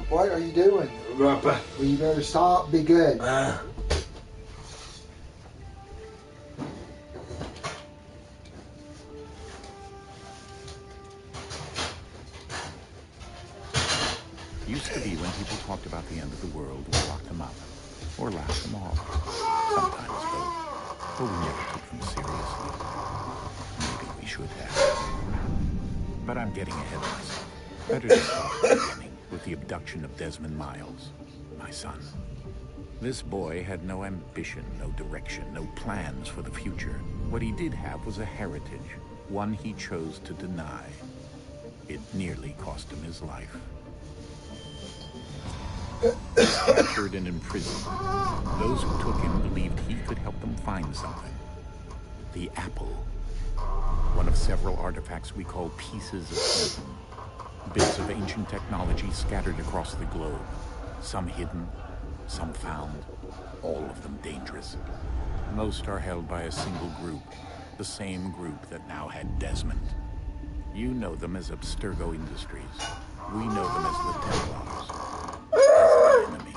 What are you doing? Rapper. Well, you better stop. Be good. Used to be when people talked about the end of the world, we locked them up. Or laughed them off. Sometimes both. But we never took them seriously. Maybe we should have. But I'm getting ahead of myself. Better to start at the beginning with the abduction of Desmond Miles, my son. This boy had no ambition, no direction, no plans for the future. What he did have was a heritage, one he chose to deny. It nearly cost him his life. Captured and imprisoned, those who took him believed he could help them find something. The apple. One of several artifacts we call pieces of Eden. Bits of ancient technology scattered across the globe. Some hidden, some found, all of them dangerous. Most are held by a single group, the same group that now had Desmond. You know them as Abstergo Industries. We know them as the Templars. As an enemy.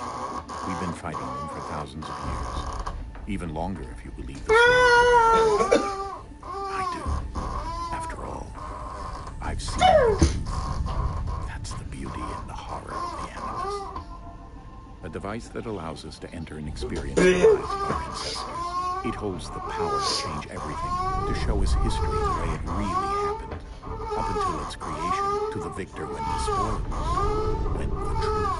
We've been fighting them for thousands of years. Even longer if you believe the story. I do. After all, I've seen the truth. That's the beauty and the horror of the Animus. A device that allows us to enter and experience the lives of our ancestors. It holds the power to change everything, to show us history the way it really happened. Up until its creation, to the victor went the spoils, went the truth.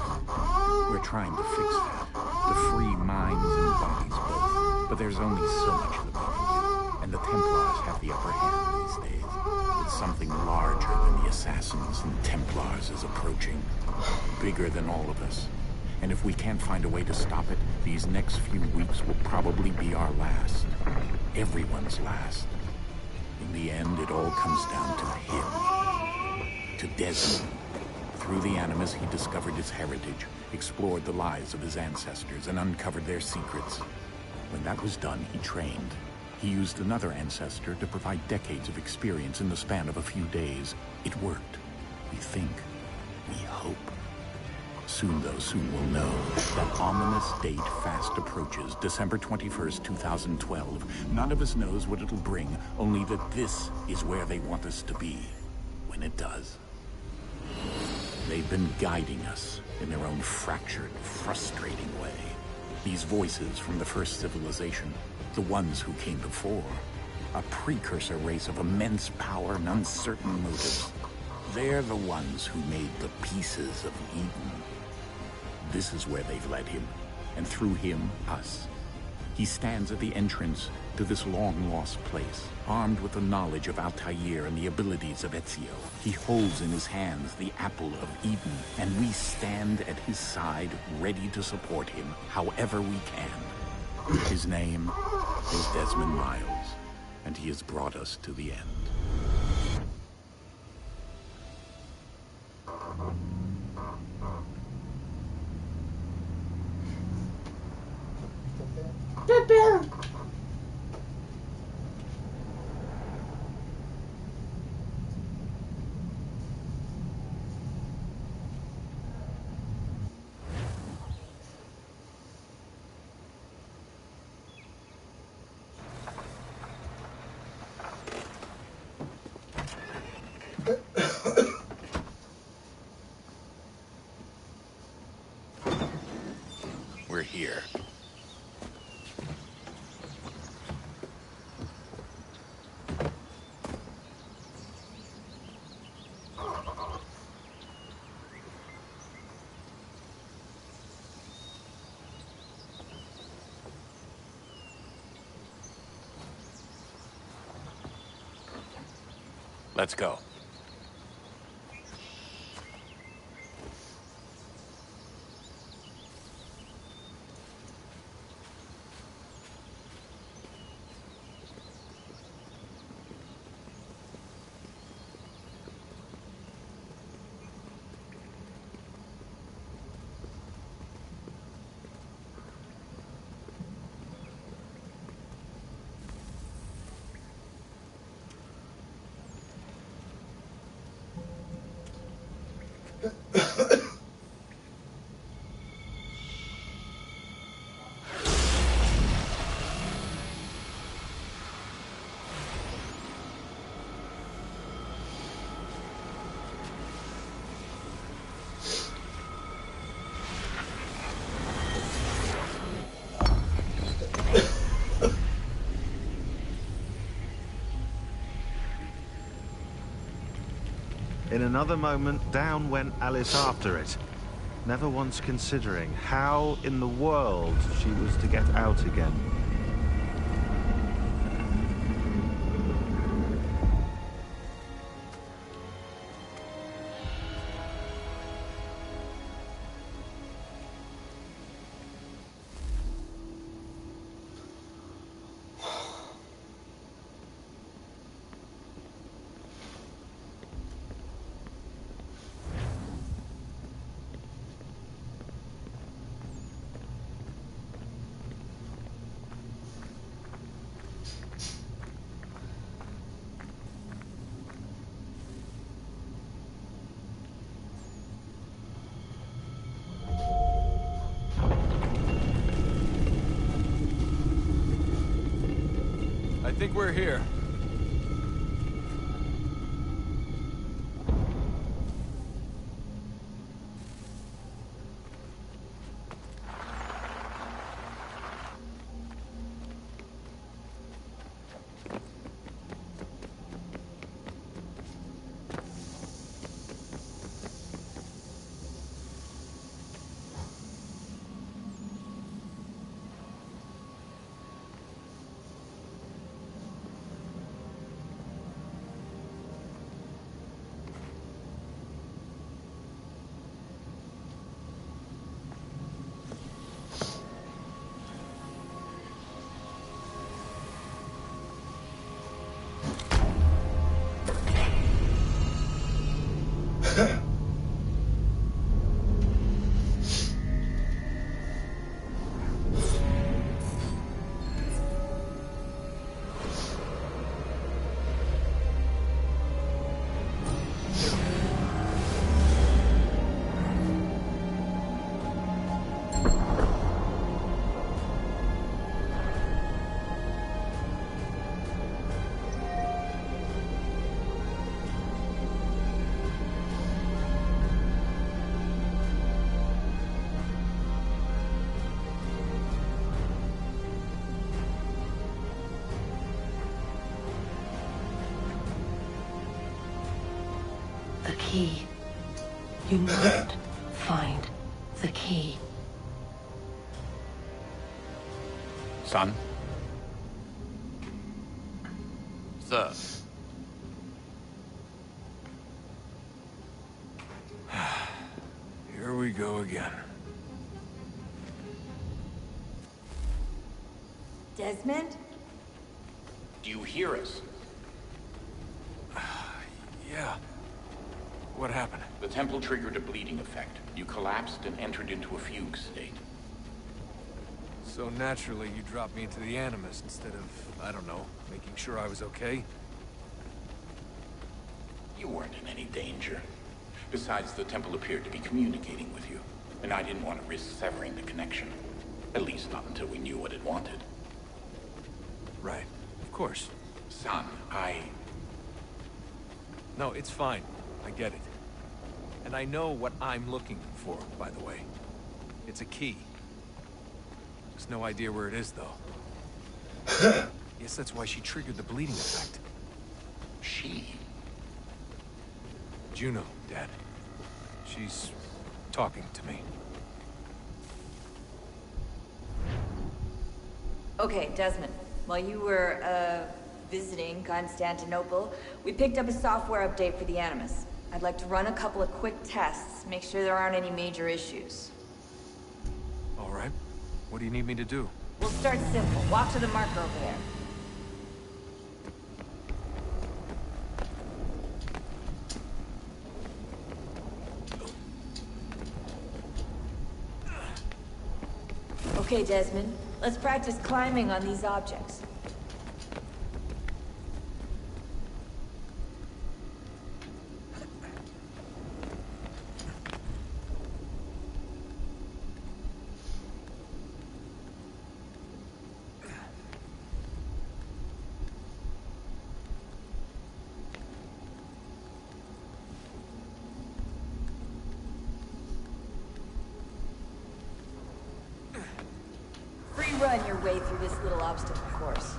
We're trying to fix that, to free minds and bodies both. But there's only so much that we can do, and the Templars have the upper hand these days. But something larger than the Assassins and Templars is approaching, bigger than all of us. And if we can't find a way to stop it, these next few weeks will probably be our last. Everyone's last. In the end, it all comes down to him. To Desmond. Through the Animus, he discovered his heritage, explored the lives of his ancestors, and uncovered their secrets. When that was done, he trained. He used another ancestor to provide decades of experience in the span of a few days. It worked. We think. We hope. Soon, though, soon we'll know. That ominous date fast approaches, December 21st, 2012. None of us knows what it'll bring, only that this is where they want us to be, when it does. They've been guiding us in their own fractured, frustrating way. These voices from the first civilization, the ones who came before, a precursor race of immense power and uncertain motives. They're the ones who made the pieces of Eden. This is where they've led him, and through him, us. He stands at the entrance to this long-lost place, armed with the knowledge of Altair and the abilities of Ezio. He holds in his hands the apple of Eden, and we stand at his side, ready to support him, however we can. His name is Desmond Miles, and he has brought us to the end. We're here. Let's go. In another moment, down went Alice after it, never once considering how in the world she was to get out again. I think we're here. The key. You must find the key. Son? Sir. Here we go again. Desmond? Do you hear us? Yeah. What happened? The temple triggered a bleeding effect. You collapsed and entered into a fugue state. So naturally, you dropped me into the Animus instead of, I don't know, making sure I was okay? You weren't in any danger. Besides, the temple appeared to be communicating with you, and I didn't want to risk severing the connection. At least not until we knew what it wanted. Right. Of course. Son, No, it's fine. I get it. And I know what I'm looking for, by the way. It's a key. Just no idea where it is, though. Guess that's why she triggered the bleeding effect. She? Juno, Dad. She's talking to me. Okay, Desmond. While you were, visiting Constantinople, we picked up a software update for the Animus. I'd like to run a couple of quick tests, make sure there aren't any major issues. All right. What do you need me to do? We'll start simple. Walk to the marker over there. Okay, Desmond. Let's practice climbing on these objects. Run your way through this little obstacle course.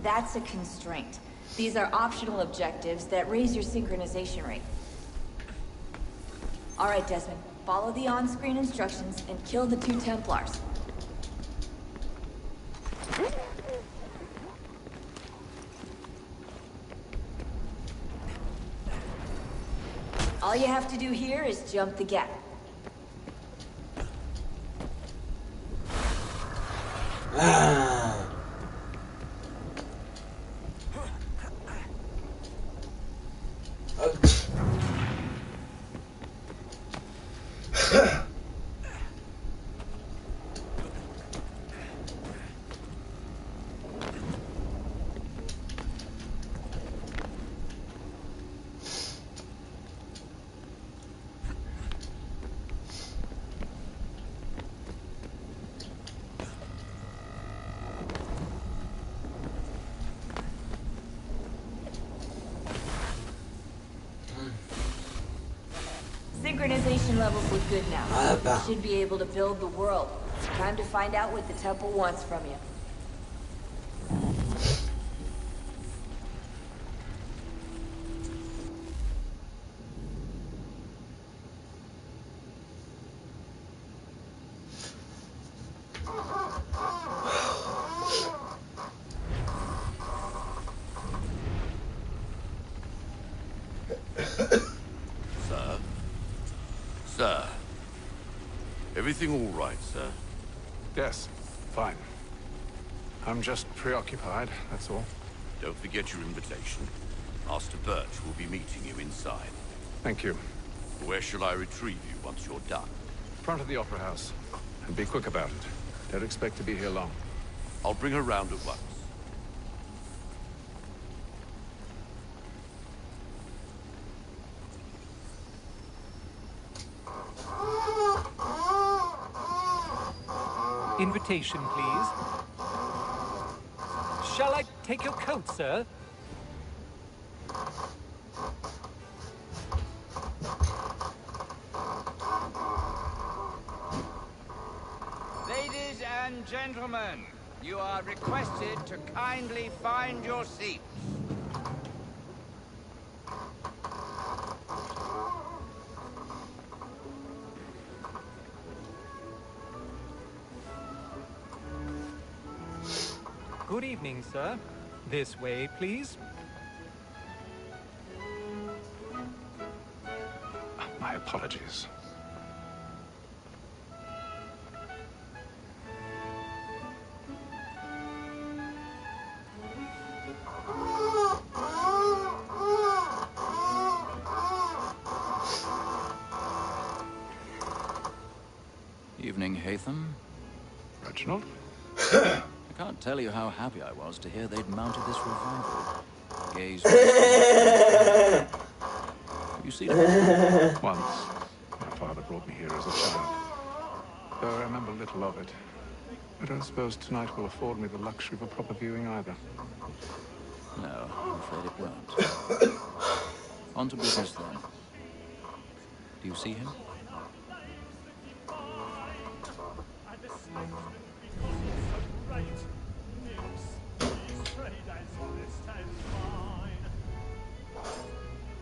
That's a constraint. These are optional objectives that raise your synchronization rate. All right, Desmond. Follow the on-screen instructions and kill the 2 Templars. All you have to do here is jump the gap. Synchronization levels look good now. You should be able to build the world. Time to find out what the temple wants from you. Sir. Everything all right, sir? Yes, fine. I'm just preoccupied, that's all. Don't forget your invitation. Master Birch will be meeting you inside. Thank you. Where shall I retrieve you once you're done? Front of the Opera House. And be quick about it. Don't expect to be here long. I'll bring her round at once. Invitation, please. Shall I take your coat, sir? Ladies and gentlemen, you are requested to kindly find your seats. Good evening, sir. This way, please. My apologies. Evening, Hatham. Reginald? I can't tell you how happy I was to hear they'd mounted this revival. Gaze. You see it? Once. My father brought me here as a child. Though I remember little of it. I don't suppose tonight will afford me the luxury of a proper viewing either. No, I'm afraid it won't. On to business then. Do you see him?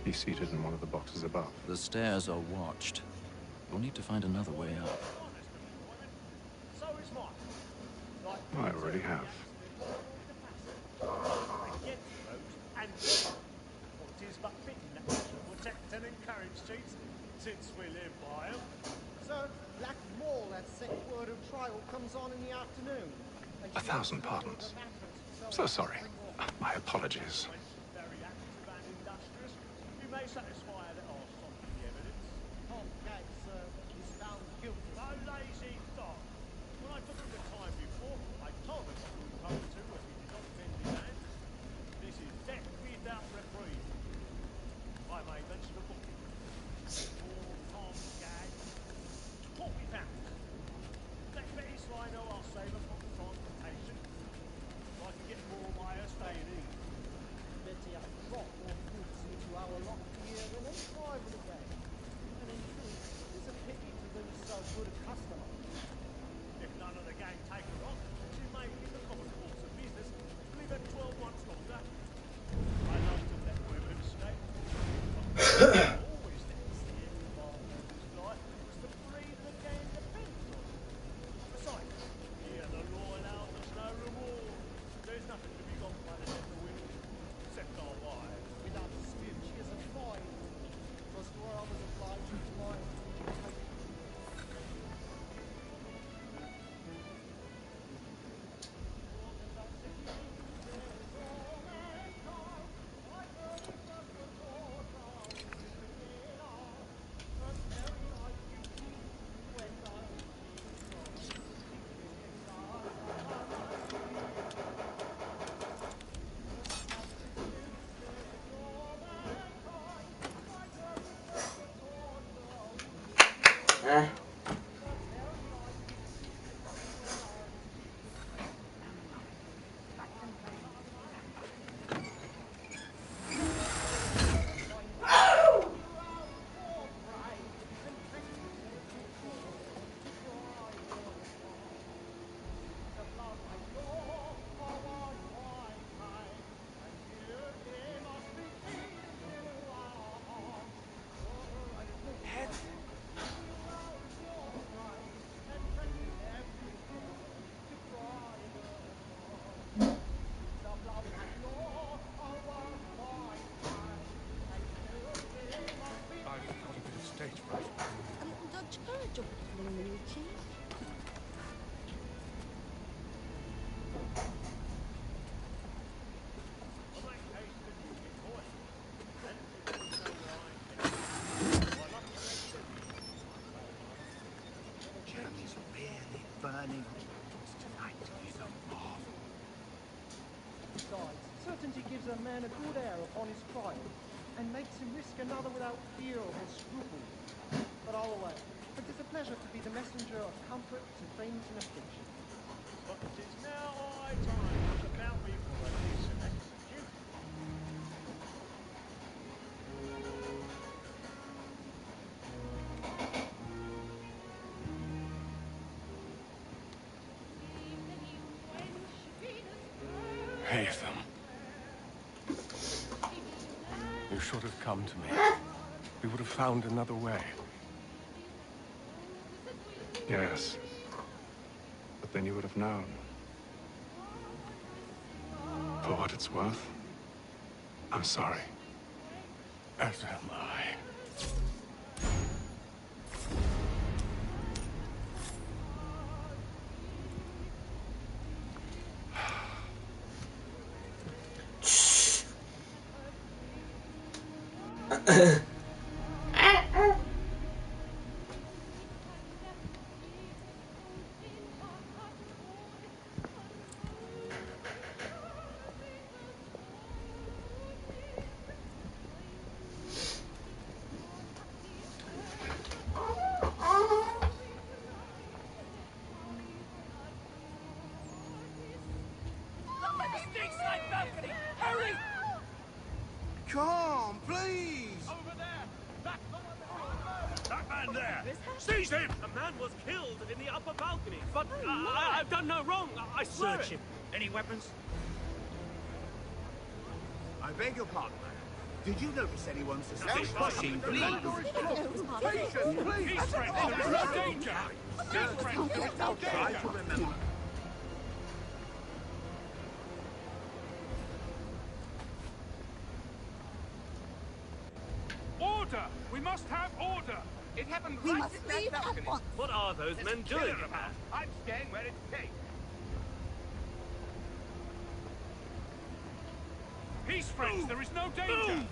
He's seated in one of the boxes above. The stairs are watched. We'll need to find another way up. I already have. Since we live by them. So, Black Mall, that second word of trial comes on in the afternoon. 1,000 pardons. So sorry. My apologies. Very active and industrious. You may satisfy that or something the evidence. Tom Gates is found guilty. No lazy dog. When I took him the time before, I told him what we were coming to as he did not bend his hand. This is death without reprieve. I may mention a book. Tom Gates, always let the steering marbles like was to breathe and gain defence on it. Besides, here the law allows us no reward. There's nothing to be got by the death of women, except our wives. Without dispute, she is a fine woman. Was to her I was obliged with my take. A little Dutch courage or piffling in the new cheek. Jeremy's really burning tonight is a marvel. Besides, certainty gives a man a good air upon his trial, and makes him risk another without fear or scruple. But I'll away, for 'tis a pleasure to be the messenger of comfort to friends in affliction. But it is now high time to look about me for a decent execute. Haytham. You should have come to me. We would have found another way. Yes. But then you would have known. For what it's worth, I'm sorry. As am I. Come, please! Over there! That man there! Seize him! A man was killed in the upper balcony, but I've done no wrong. I swear Search him. Any weapons? I beg your pardon, madam. Did you notice anyone suspicious? Pushing, please! Patience, please! Peace, friends! There is no danger! Peace, friends! There is no Try danger! to remember. Order! We must have order! It happened We right must at that leave at balcony. once. What are those men doing? Killer about. I'm staying where it's safe. Peace, friends! There is no danger!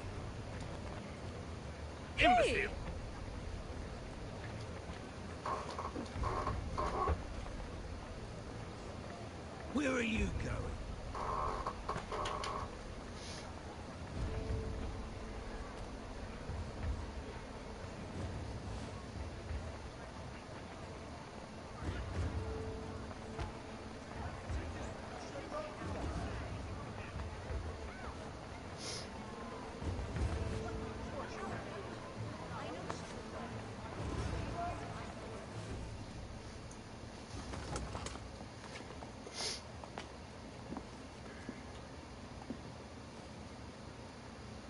Hey! Where are you going?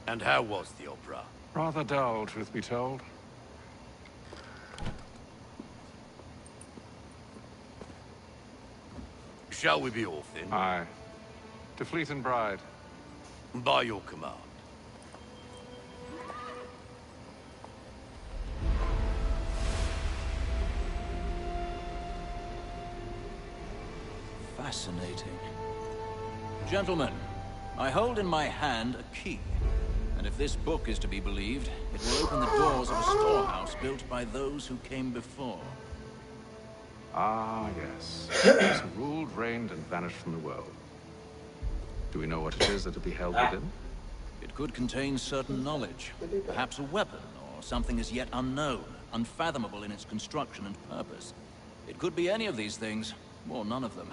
And how was the opera? Rather dull, truth be told. Shall we be off then? Aye. To Fleet and Bride. By your command. Fascinating. Gentlemen, I hold in my hand a key. And if this book is to be believed, it will open the doors of a storehouse built by those who came before. Ah, yes. Those who ruled, reigned, and vanished from the world. Do we know what it is that will be held within? It could contain certain knowledge. Perhaps a weapon, or something as yet unknown, unfathomable in its construction and purpose. It could be any of these things, or none of them.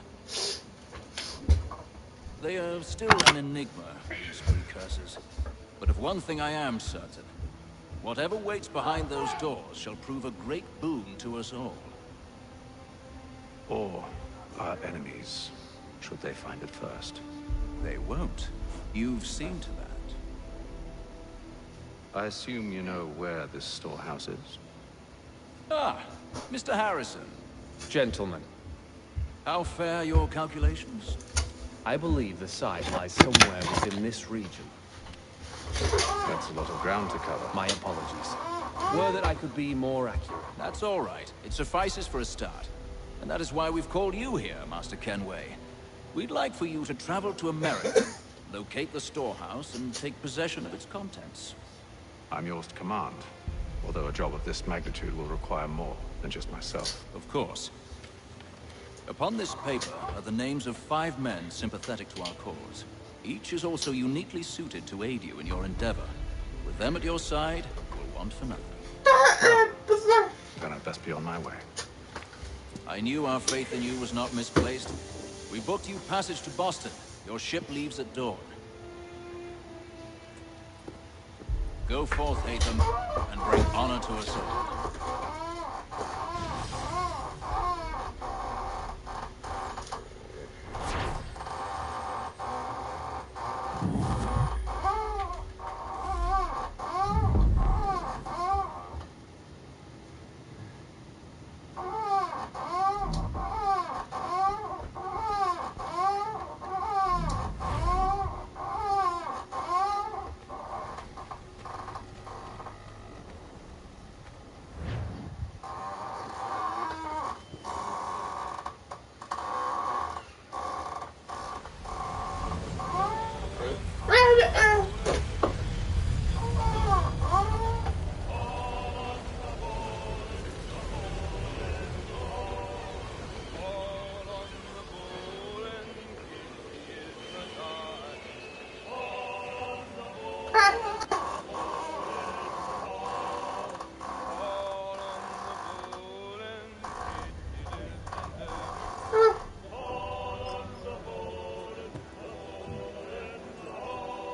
They are still an enigma, these precursors. But of one thing I am certain. Whatever waits behind those doors shall prove a great boon to us all. Or our enemies, should they find it first. They won't. You've seen to that. I assume you know where this storehouse is? Ah, Mr. Harrison. Gentlemen. How fare your calculations? I believe the site lies somewhere within this region. That's a lot of ground to cover. My apologies. Were that I could be more accurate. That's all right. It suffices for a start. And that is why we've called you here, Master Kenway. We'd like for you to travel to America, locate the storehouse, and take possession of its contents. I'm yours to command, although a job of this magnitude will require more than just myself. Of course. Upon this paper are the names of 5 men sympathetic to our cause. Each is also uniquely suited to aid you in your endeavor. With them at your side, you'll want for nothing. Then I'd best be on my way. I knew our faith in you was not misplaced. We booked you passage to Boston. Your ship leaves at dawn. Go forth, Hatham, and bring honor to us all.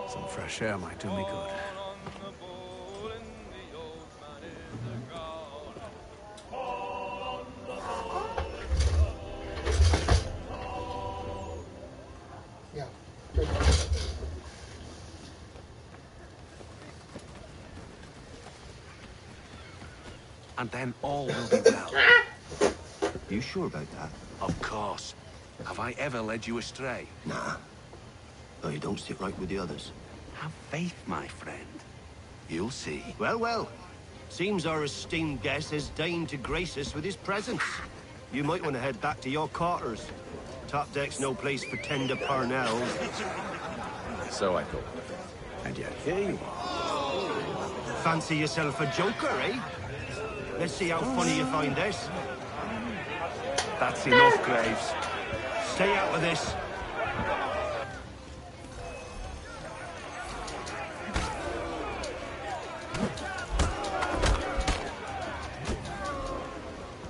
Some fresh air might do me good. Yeah. And then all will be well. You sure about that? Of course. Have I ever led you astray? Nah. Though you don't sit right with the others. Have faith, my friend. You'll see. Well, well. Seems our esteemed guest has deigned to grace us with his presence. You might want to head back to your quarters. Top deck's no place for tender parnells. So I thought. And yet here you are. Fancy yourself a joker, eh? Let's see how funny you find this. That's enough, Graves. Stay out of this.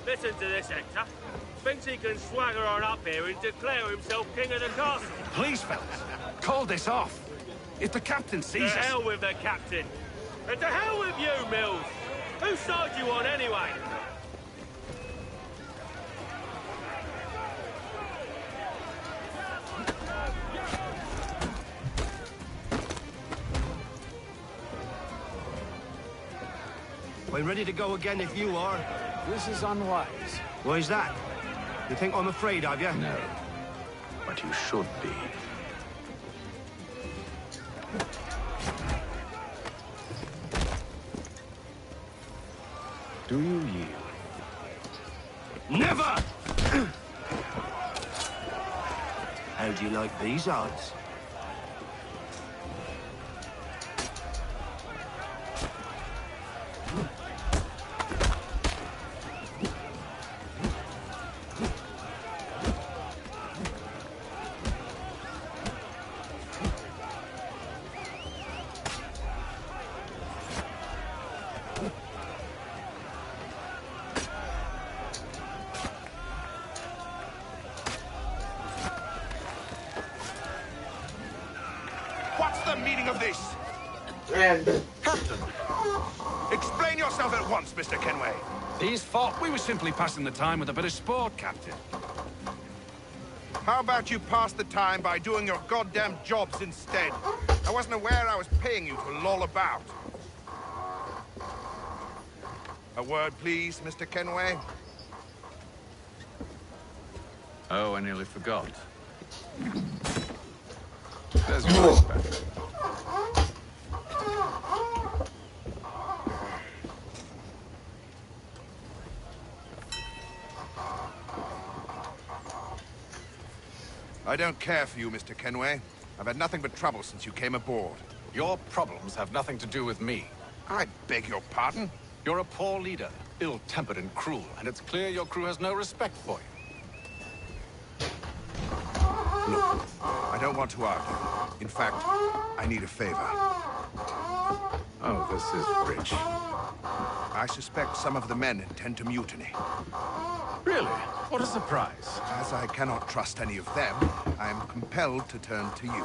Listen to this, Hector. Thinks he can swagger on up here and declare himself king of the castle. Please, fellas, call this off. If the captain sees us... To hell with the captain. And to hell with you, Mills. Whose side you on, anyway? We're ready to go again if you are. This is unwise. Why's that? You think I'm afraid of you? No. But you should be. Do you yield? Never! How do you like these odds? What's the meaning of this? Captain! Explain yourself at once, Mr. Kenway. His fault. We were simply passing the time with a bit of sport, Captain. How about you pass the time by doing your goddamn jobs instead? I wasn't aware I was paying you to loll about. A word, please, Mr. Kenway. Oh, I nearly forgot. There's your respect. I don't care for you, Mr. Kenway. I've had nothing but trouble since you came aboard. Your problems have nothing to do with me. I beg your pardon? You're a poor leader, ill-tempered and cruel, and it's clear your crew has no respect for you. Look, I don't want to argue. In fact, I need a favor. Oh, this is rich. I suspect some of the men intend to mutiny. Really? What a surprise. As I cannot trust any of them, I am compelled to turn to you.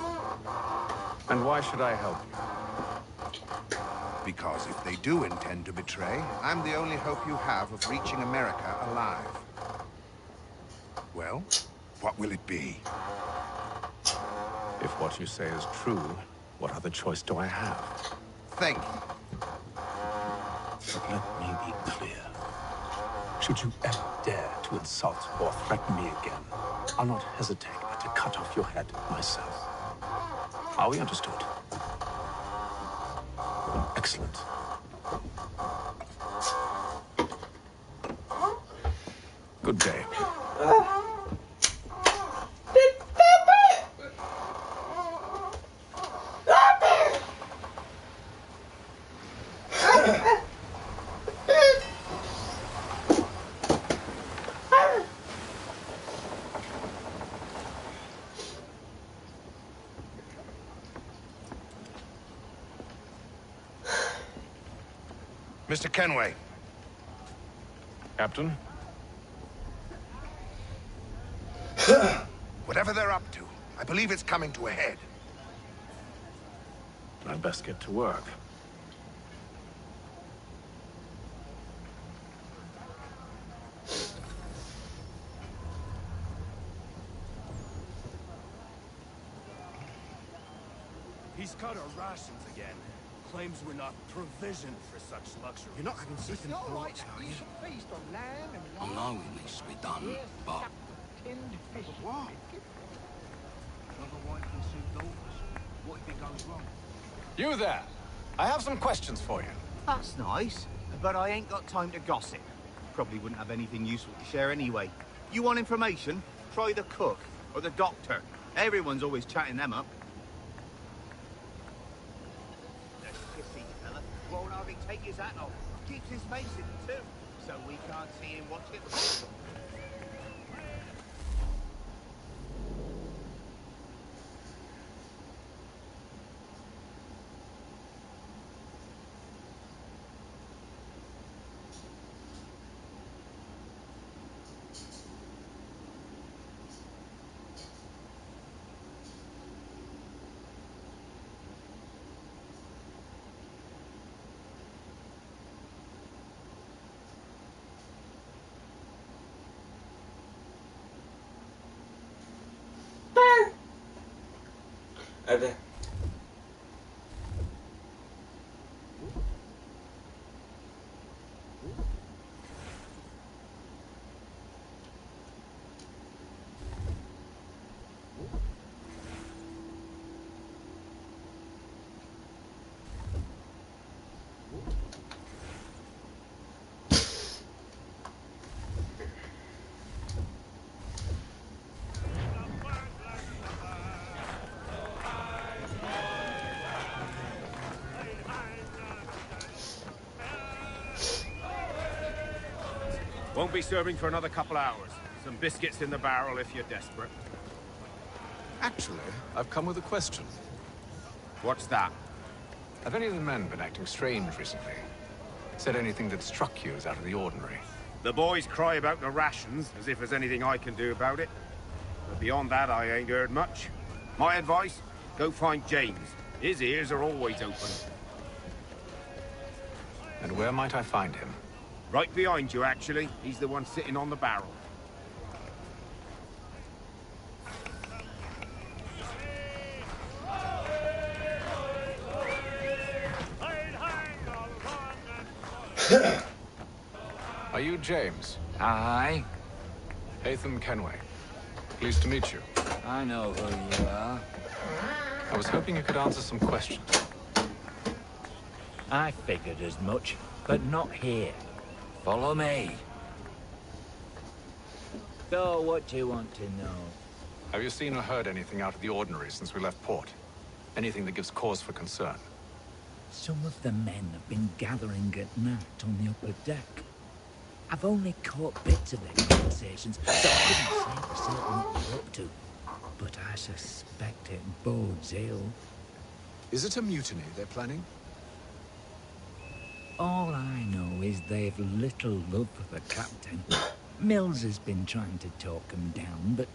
And why should I help you? Because if they do intend to betray, I'm the only hope you have of reaching America alive. Well, what will it be? If what you say is true, what other choice do I have? Thank you. But let me be clear. Should you ever dare to insult or threaten me again, I'll not hesitate but to cut off your head myself. Are we understood? Excellent. Good day. Mr. Kenway. Captain? Whatever they're up to, I believe it's coming to a head. I'd best get to work. He's cut our rations again. Claims we're not provisioned for such luxury. You're not having second thoughts, are you? Feast on lamb and I know it needs to be done, but tinned fish. What? Another wife and 2 daughters. What if it goes wrong? You there! I have some questions for you. That's nice, but I ain't got time to gossip. Probably wouldn't have anything useful to share anyway. You want information? Try the cook or the doctor. Everyone's always chatting them up. That kissy fella won't hardly take his hat off. Keeps his face in too, so we can't see him watch it. Ada. Won't be serving for another couple hours. Some biscuits in the barrel if you're desperate. Actually, I've come with a question. What's that? Have any of the men been acting strange recently? Said anything that struck you as out of the ordinary? The boys cry about the rations, as if there's anything I can do about it. But beyond that, I ain't heard much. My advice? Go find James. His ears are always open. And where might I find him? Right behind you, actually. He's the one sitting on the barrel. Are you James? Aye. KENWAY. Pleased to meet you. I know who you are. I was hoping you could answer some questions. I figured as much, but not here. Follow me. So, what do you want to know? Have you seen or heard anything out of the ordinary since we left port? Anything that gives cause for concern? Some of the men have been gathering at night on the upper deck. I've only caught bits of their conversations, so I couldn't say for certain what they're up to. But I suspect it bodes ill. Is it a mutiny they're planning? All I know is they've little love for the captain. Mills has been trying to talk him down, but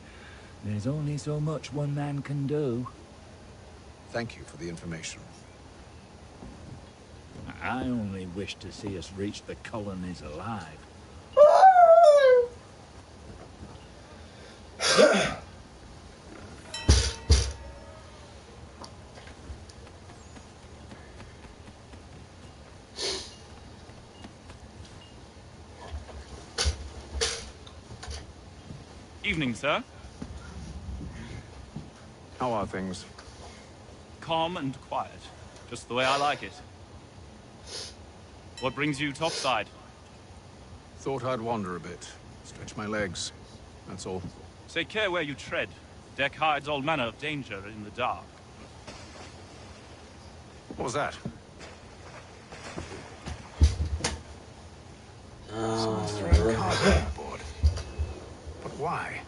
there's only so much one man can do. Thank you for the information. I only wish to see us reach the colonies alive. Evening, sir. How are things? Calm and quiet. Just the way I like it. What brings you topside? Thought I'd wander a bit. Stretch my legs. That's all. Take care where you tread. Deck hides all manner of danger in the dark. What was that? Someone's throwing cargo overboard. But why?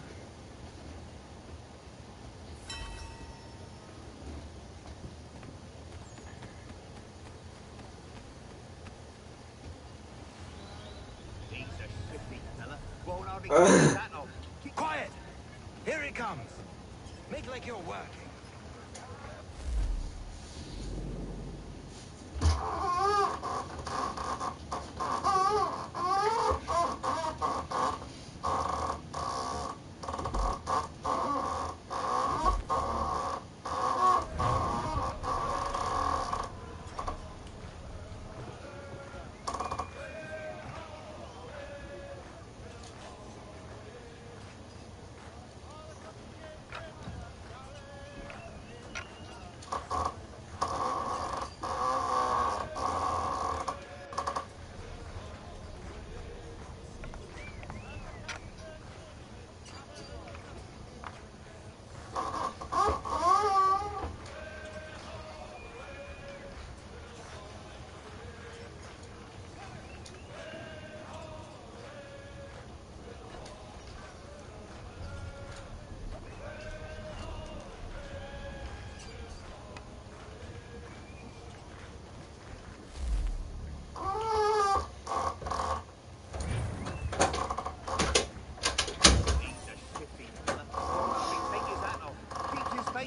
Keep quiet! Here it comes! Make like you're working.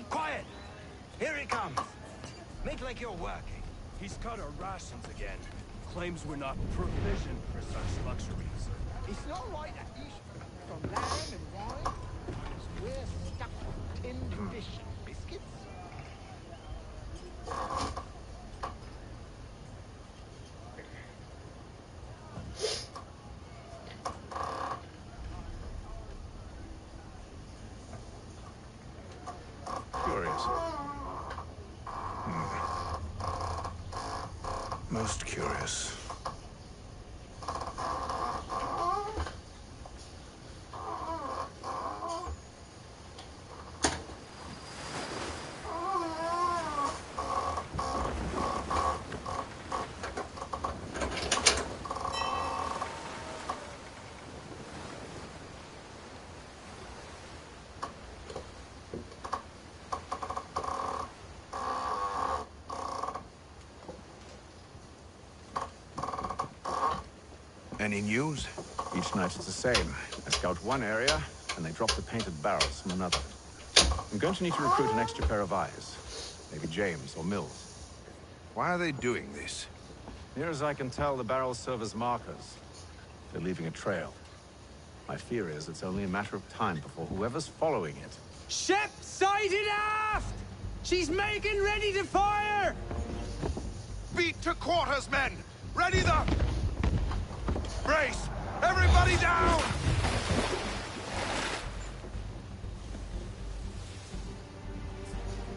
Quiet! Here it comes! Make like you're working. He's cut our rations again. Claims we're not provisioned for such luxuries. It's not right that you from lamb and wine, because we're stuck with tinned and dish biscuits. Curious. Most curious. Any news? Each night it's the same. I scout one area, and they drop the painted barrels from another. I'm going to need to recruit an extra pair of eyes. Maybe James or Mills. Why are they doing this? Near as I can tell, the barrels serve as markers. They're leaving a trail. My fear is it's only a matter of time before whoever's following it... Ship sighted aft! She's making ready to fire! Beat to quarters, men! Ready the... Brace! Everybody down!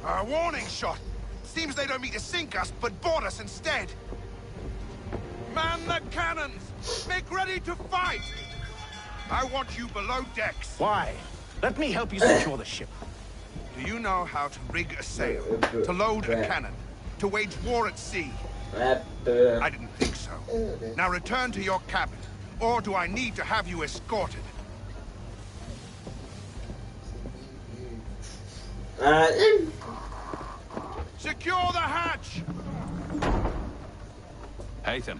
Our warning shot! Seems they don't mean to sink us, but board us instead! Man the cannons! Make ready to fight! I want you below decks. Why? Let me help you secure the ship. Do you know how to rig a sail? To load a cannon? To wage war at sea? I didn't think so. Now return to your cabin. Or do I need to have you escorted? Secure the hatch! Haytham.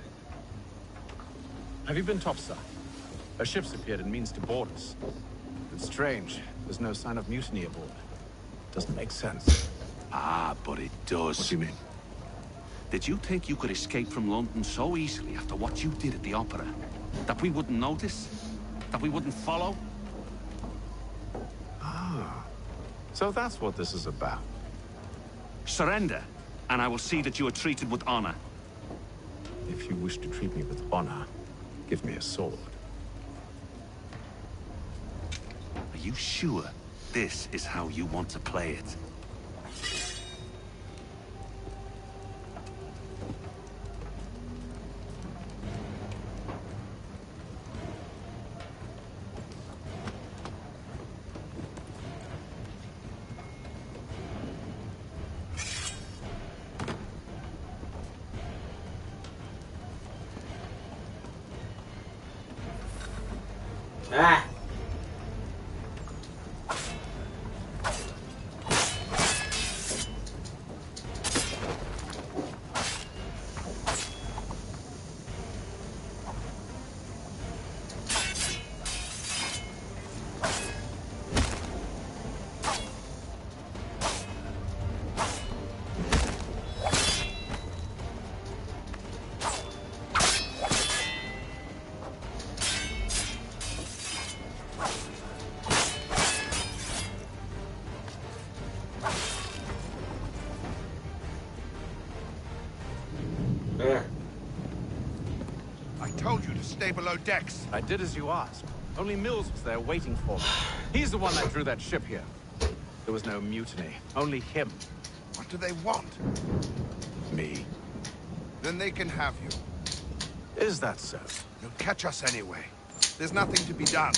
Have you been topside? A ship's appeared and means to board us. It's strange. There's no sign of mutiny aboard. Doesn't make sense. Ah, but it does. What do you mean? Did you think you could escape from London so easily after what you did at the opera? That we wouldn't notice? That we wouldn't follow? Ah. So that's what this is about. Surrender, and I will see that you are treated with honor. If you wish to treat me with honor, give me a sword. Are you sure this is how you want to play it? Stay below decks. I did as you asked. Only Mills was there waiting for me. He's the one that drew that ship here. There was no mutiny. Only him. What do they want? Me. Then they can have you. Is that so? You'll catch us anyway. There's nothing to be done.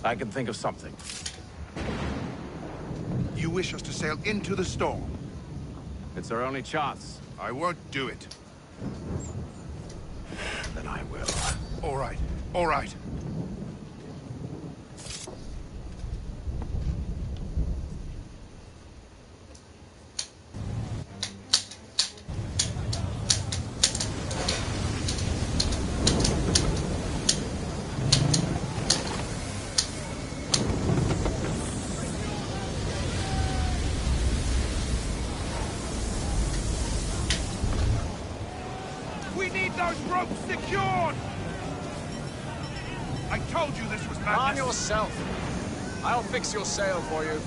I can think of something. You wish us to sail into the storm? It's our only chance. I won't do it. Then I will. All right. All right. We need those ropes secured! I told you this was madness. Arm yourself. I'll fix your sail for you.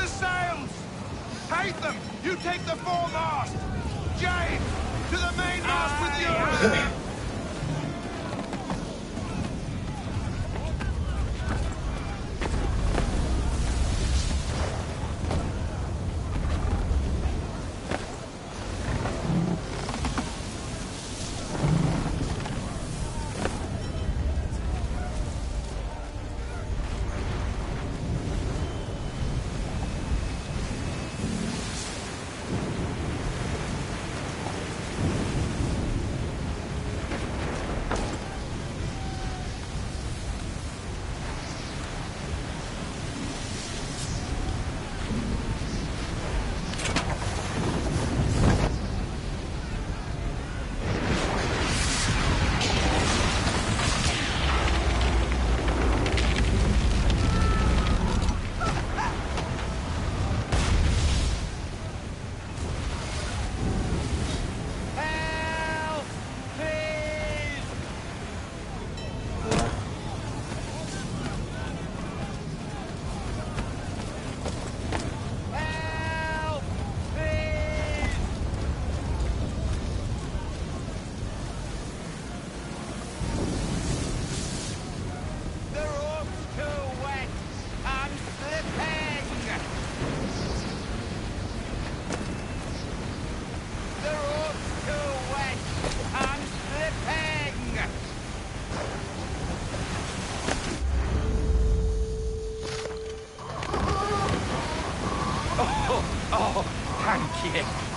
sails! Hatham, you take the foremast! James, to the mainmast with you!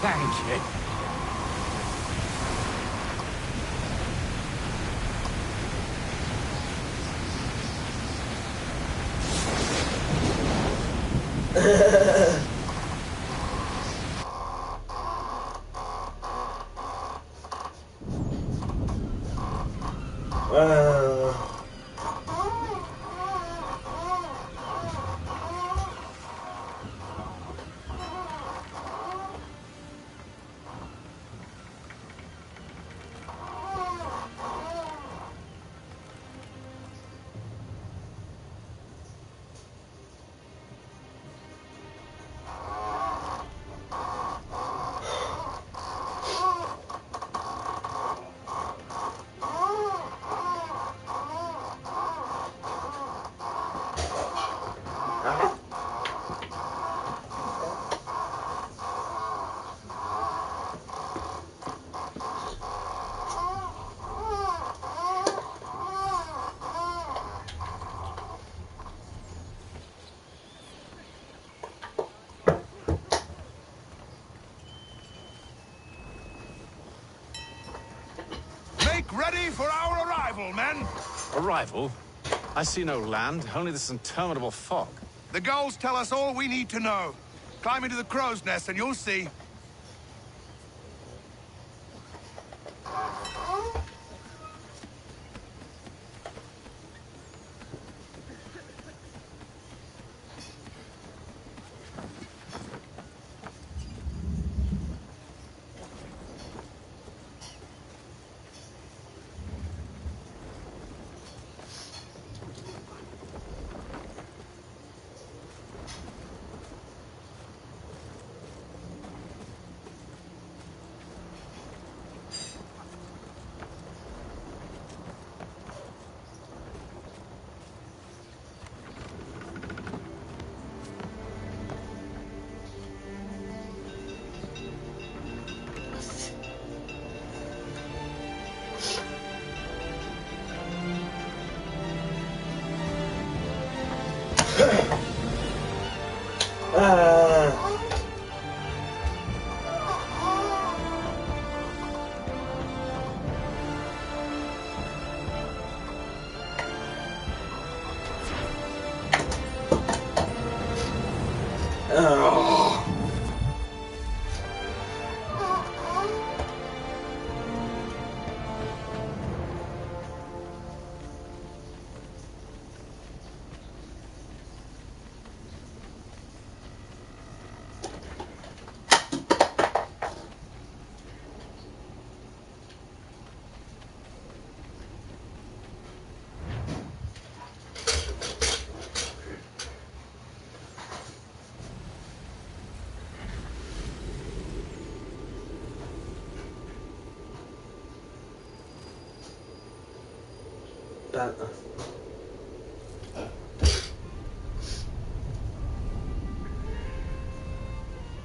Thank you. Make ready for our arrival, men! Arrival? I see no land, only this interminable fog. The gulls tell us all we need to know. Climb into the crow's nest and you'll see.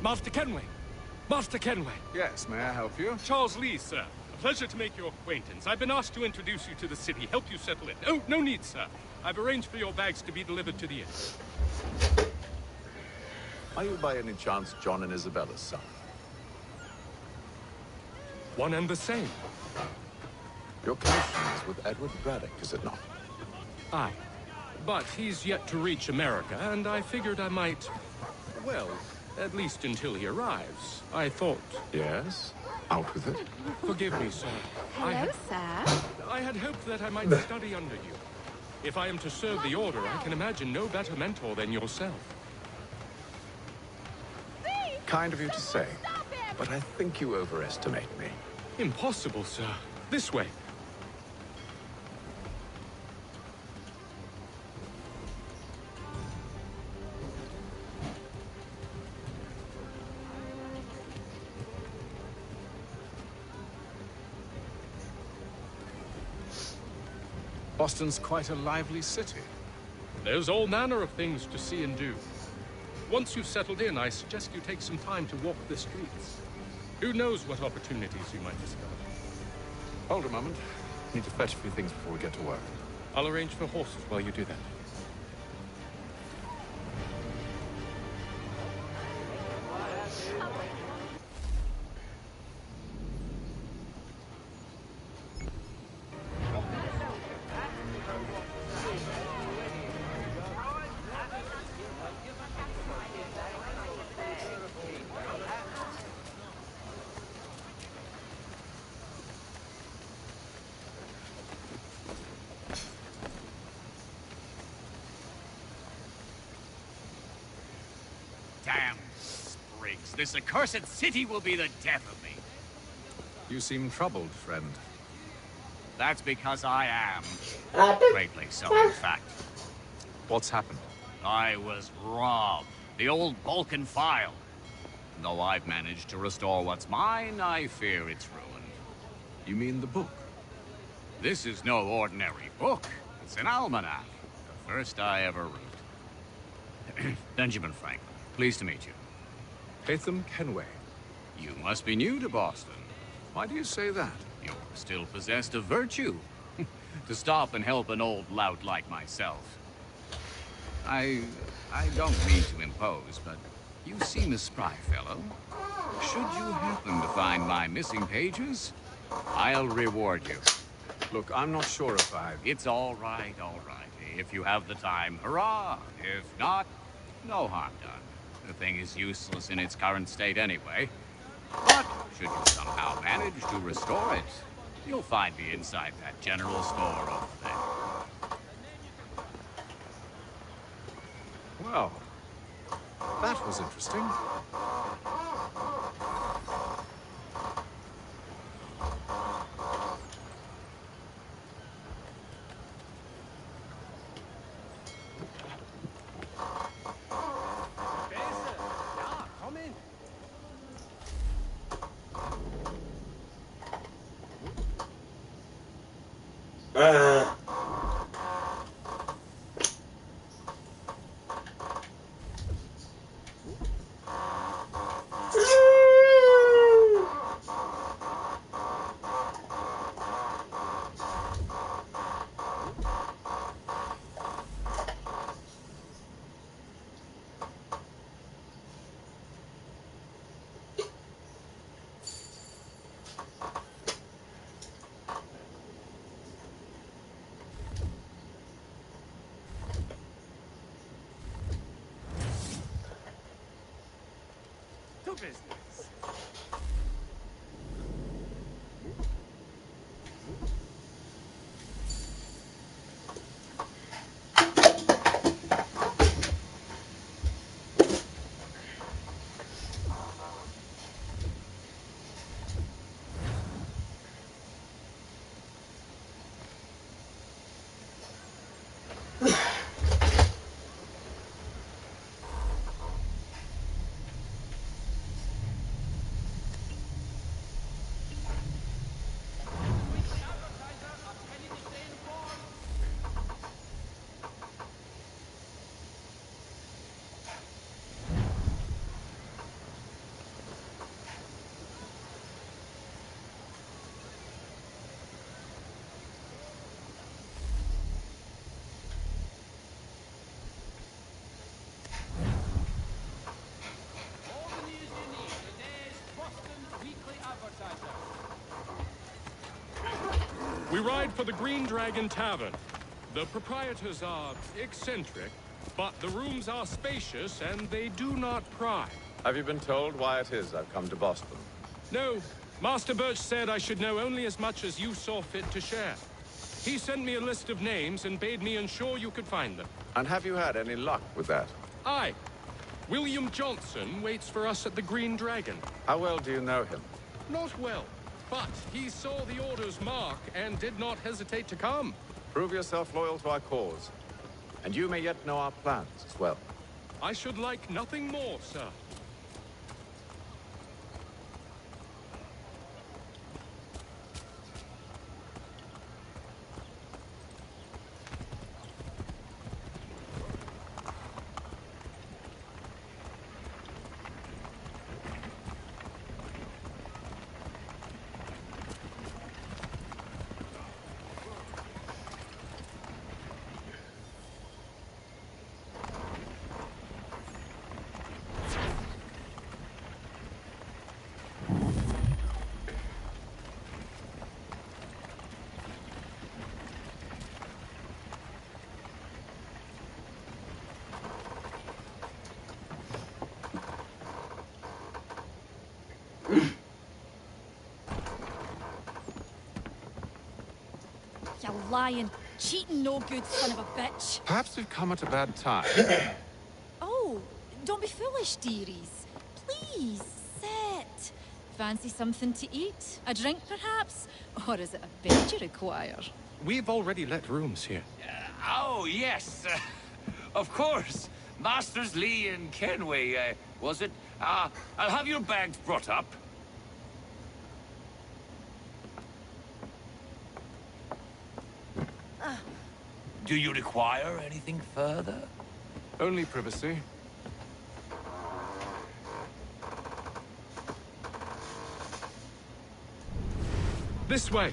Master Kenway! Master Kenway! Yes, may I help you? Charles Lee, sir. A pleasure to make your acquaintance. I've been asked to introduce you to the city, help you settle in. Oh, no need, sir. I've arranged for your bags to be delivered to the inn. Are you by any chance John and Isabella's son? One and the same. Your connection is with Edward Braddock, is it not? Aye. But he's yet to reach America, and I figured I might... Well, at least until he arrives. I thought... Yes? Out with it. Forgive me, sir. Hello, sir. I had hoped that I might study under you. If I am to serve the Order, I can imagine no better mentor than yourself. Kind of you to say, but I think you overestimate me. Impossible, sir. This way. Boston's quite a lively city. There's all manner of things to see and do. Once you've settled in, I suggest you take some time to walk the streets. Who knows what opportunities you might discover. Hold a moment. Need to fetch a few things before we get to work. I'll arrange for horses while you do that. Damn sprigs. This accursed city will be the death of me. You seem troubled, friend. That's because I am. Greatly so, in fact. What's happened? I was robbed. The old Balkan file. Though I've managed to restore what's mine, I fear it's ruined. You mean the book? This is no ordinary book. It's an almanac. The first I ever wrote. Benjamin Franklin. Pleased to meet you. Hatham Kenway. You must be new to Boston. Why do you say that? You're still possessed of virtue. To stop and help an old lout like myself. I don't mean to impose, but you seem a spry fellow. Should you happen to find my missing pages, I'll reward you. Look, I'm not sure if It's all right, all right. If you have the time, hurrah! If not, no harm done. The thing is useless in its current state anyway. But should you somehow manage to restore it, you'll find me inside that general store over there. Well, that was interesting. Business. ride for the Green Dragon Tavern. The proprietors are eccentric, but the rooms are spacious and they do not pry. Have you been told why it is I've come to Boston? No. Master Birch said I should know only as much as you saw fit to share. He sent me a list of names and bade me ensure you could find them. And have you had any luck with that? Aye. William Johnson waits for us at the Green Dragon. How well do you know him? Not well, but he saw the order's mark and did not hesitate to come. Prove yourself loyal to our cause, and you may yet know our plans as well. I should like nothing more, sir. You lying, cheating, no good son of a bitch. Perhaps we've come at a bad time. Oh, don't be foolish, dearies. Please, sit. Fancy something to eat? A drink, perhaps? Or is it a bed you require? We've already let rooms here. Oh, yes. Of course. Masters Lee and Kenway, was it? I'll have your bags brought up. Do you require anything further? Only privacy. This way.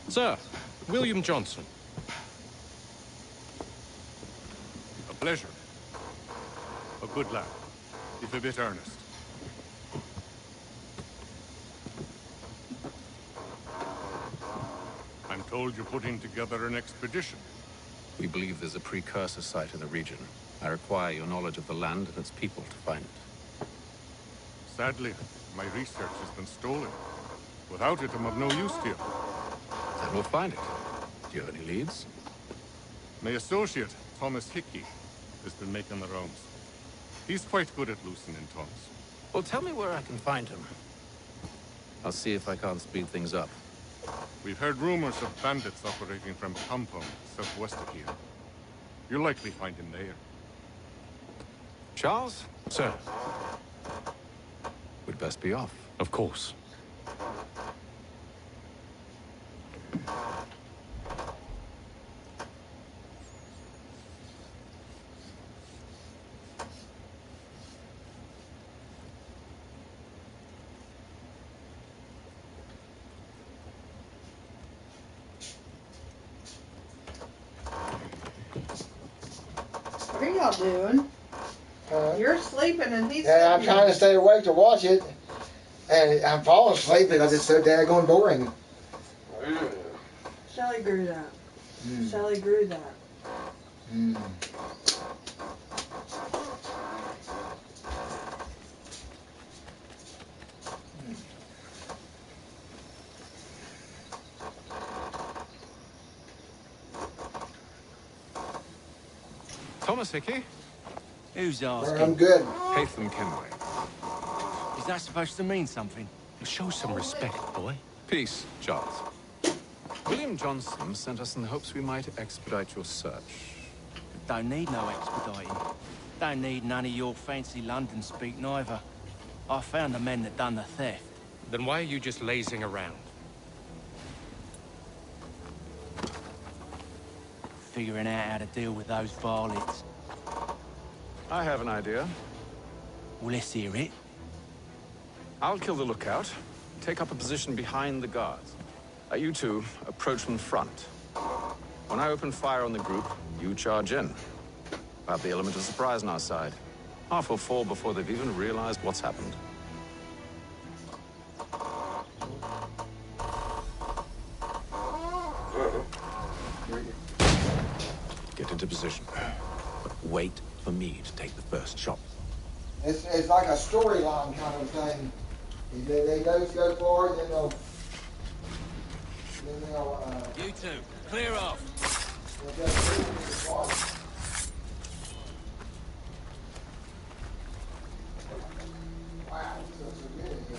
Sir, William Johnson. A pleasure. A good lad, if a bit earnest. I'm told you're putting together an expedition. We believe there's a precursor site in the region. I require your knowledge of the land and its people to find it. Sadly, my research has been stolen. Without it, I'm of no use to you. Then we'll find it. Do you have any leads? My associate, Thomas Hickey, has been making the rounds. He's quite good at loosening tongues. Well, tell me where I can find him. I'll see if I can't speed things up. We've heard rumors of bandits operating from Compound, southwest of here. You'll likely find him there. Charles? Sir. We'd best be off. Of course. What are y'all doing? You're sleeping and he's Yeah, I'm sleeping. trying to stay awake to watch it, and I'm falling asleep because it's so daggone boring. Shelley grew that. Shelley grew that. Thomas Hickey? Who's asking? I'm good. Haytham Kenway. Is that supposed to mean something? Show some respect, boy. Peace, Charles. William Johnson sent us in the hopes we might expedite your search. Don't need no expediting. Don't need none of your fancy London speak neither. I found the men that done the theft. Then why are you just lazing around? Figuring out how to deal with those varlets. I have an idea. Well, let's hear it. I'll kill the lookout. take up a position behind the guards. You two approach from the front. When I open fire on the group, you charge in. I have the element of surprise on our side. Half will fall before they've even realized what's happened. Get into position. But wait for me to take the first shot. It's like a storyline kind of thing. They those go forward, then they'll You two, clear off. they'll go forward. Wow, so good in here.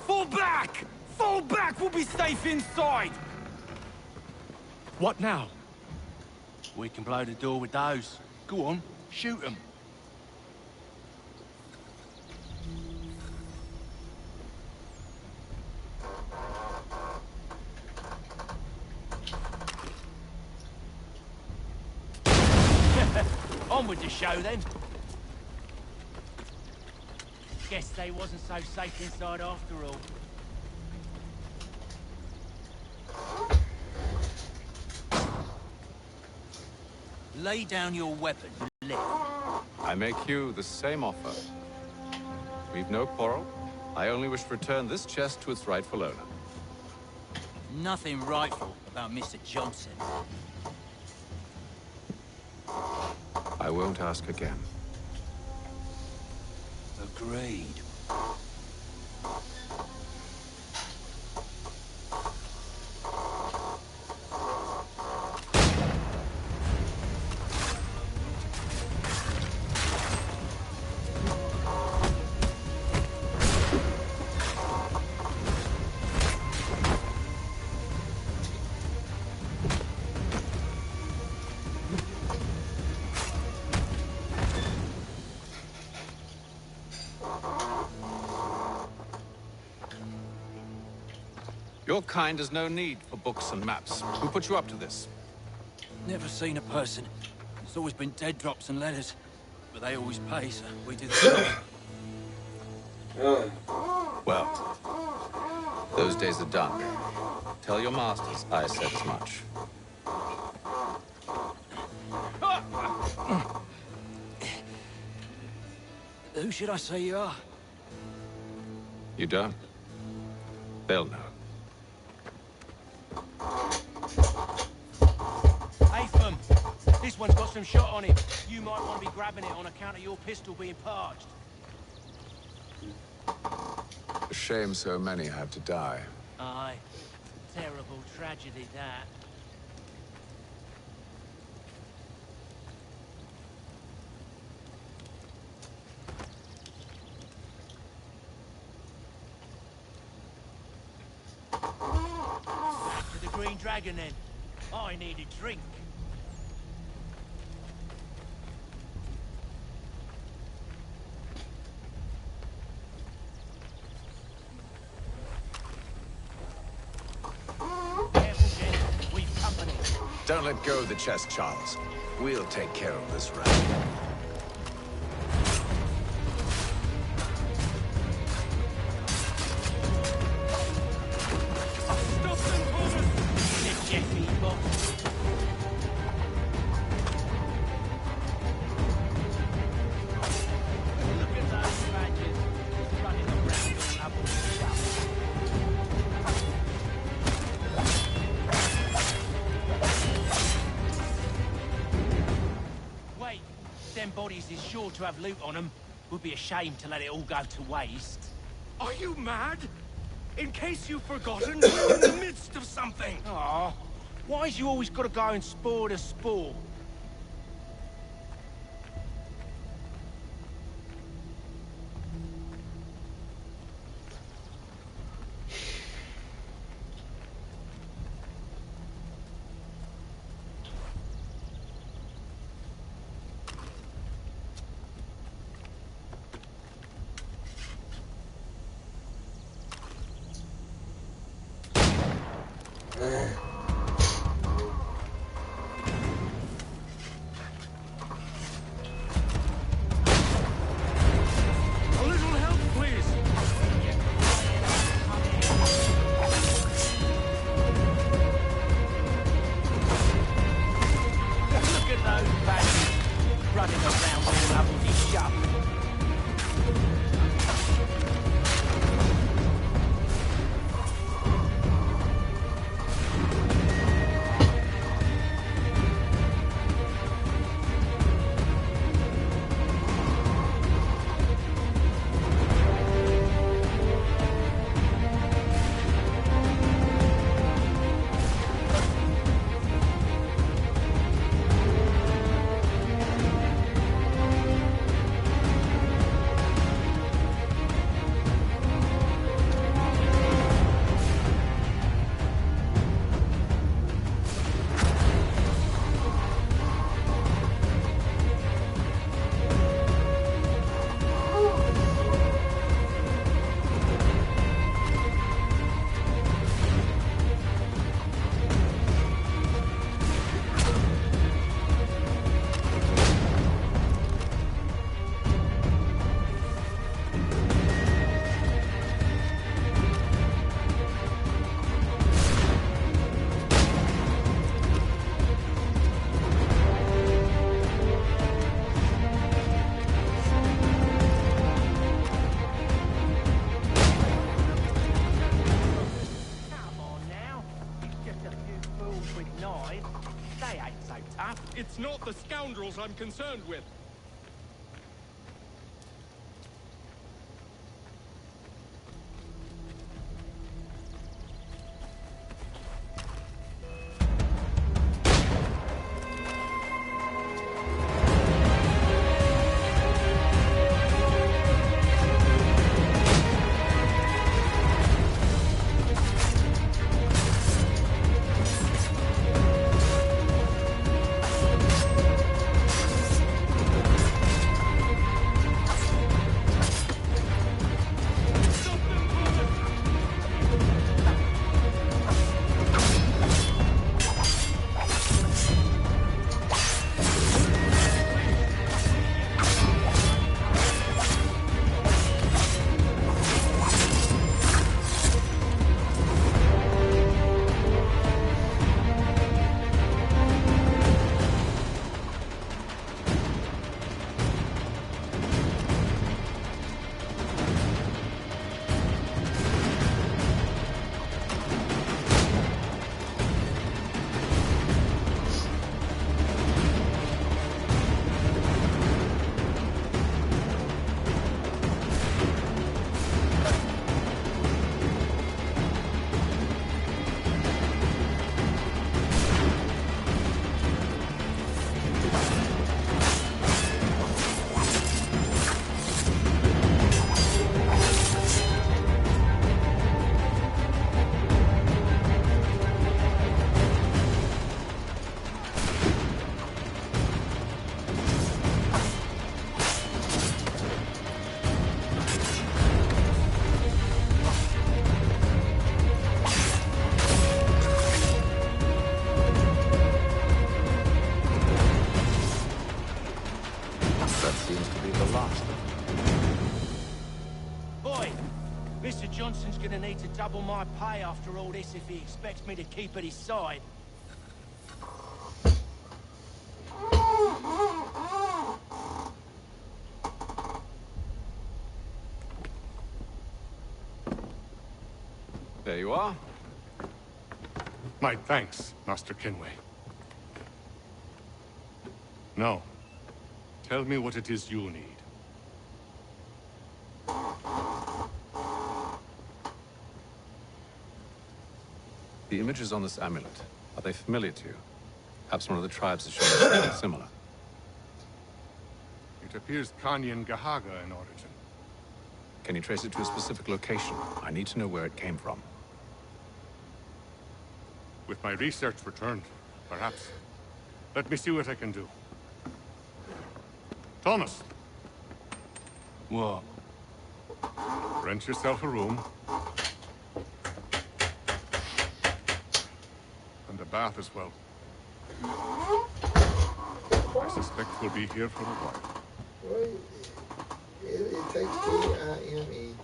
Fall back! Fall back! We'll be safe inside! What now? We can blow the door with those. Go on, shoot them. On with the show then. Guess they wasn't so safe inside after all. Lay down your weapon, you live. I make you the same offer. We've no quarrel. I only wish to return this chest to its rightful owner. Nothing rightful about Mr. Johnson. I won't ask again. Agreed. Your kind has no need for books and maps. Who put you up to this? Never seen a person. It's always been dead drops and letters. But they always pay, so we do the job. Well, those days are done. Tell your masters I said as much. Who should I say you are? You don't? They'll know. Atham, this one's got some shot on him. You might want to be grabbing it on account of your pistol being parched. A shame so many have to die. Aye. Terrible tragedy, that. To the Green Dragon, then. I need a drink. Don't let go of the chest, Charles. We'll take care of this round. bodies is sure to have loot on them. Would be a shame to let it all go to waste. Are you mad? In case you've forgotten, we're in the midst of something! Aw, why's you always gotta go and spoil the sport? It's not the scoundrels I'm concerned with. Johnson's gonna need to double my pay after all this if he expects me to keep at his side. There you are. My thanks, Master Kenway. No. Tell me what it is you need. The images on this amulet, are they familiar to you? Perhaps one of the tribes has shown us something similar. It appears Kanyan Gahaga in origin. Can you trace it to a specific location? I need to know where it came from. With my research returned, perhaps. Let me see what I can do. Thomas! What? Rent yourself a room. And a bath as well. I suspect we'll be here for a while. Well, it takes T-I-M-E.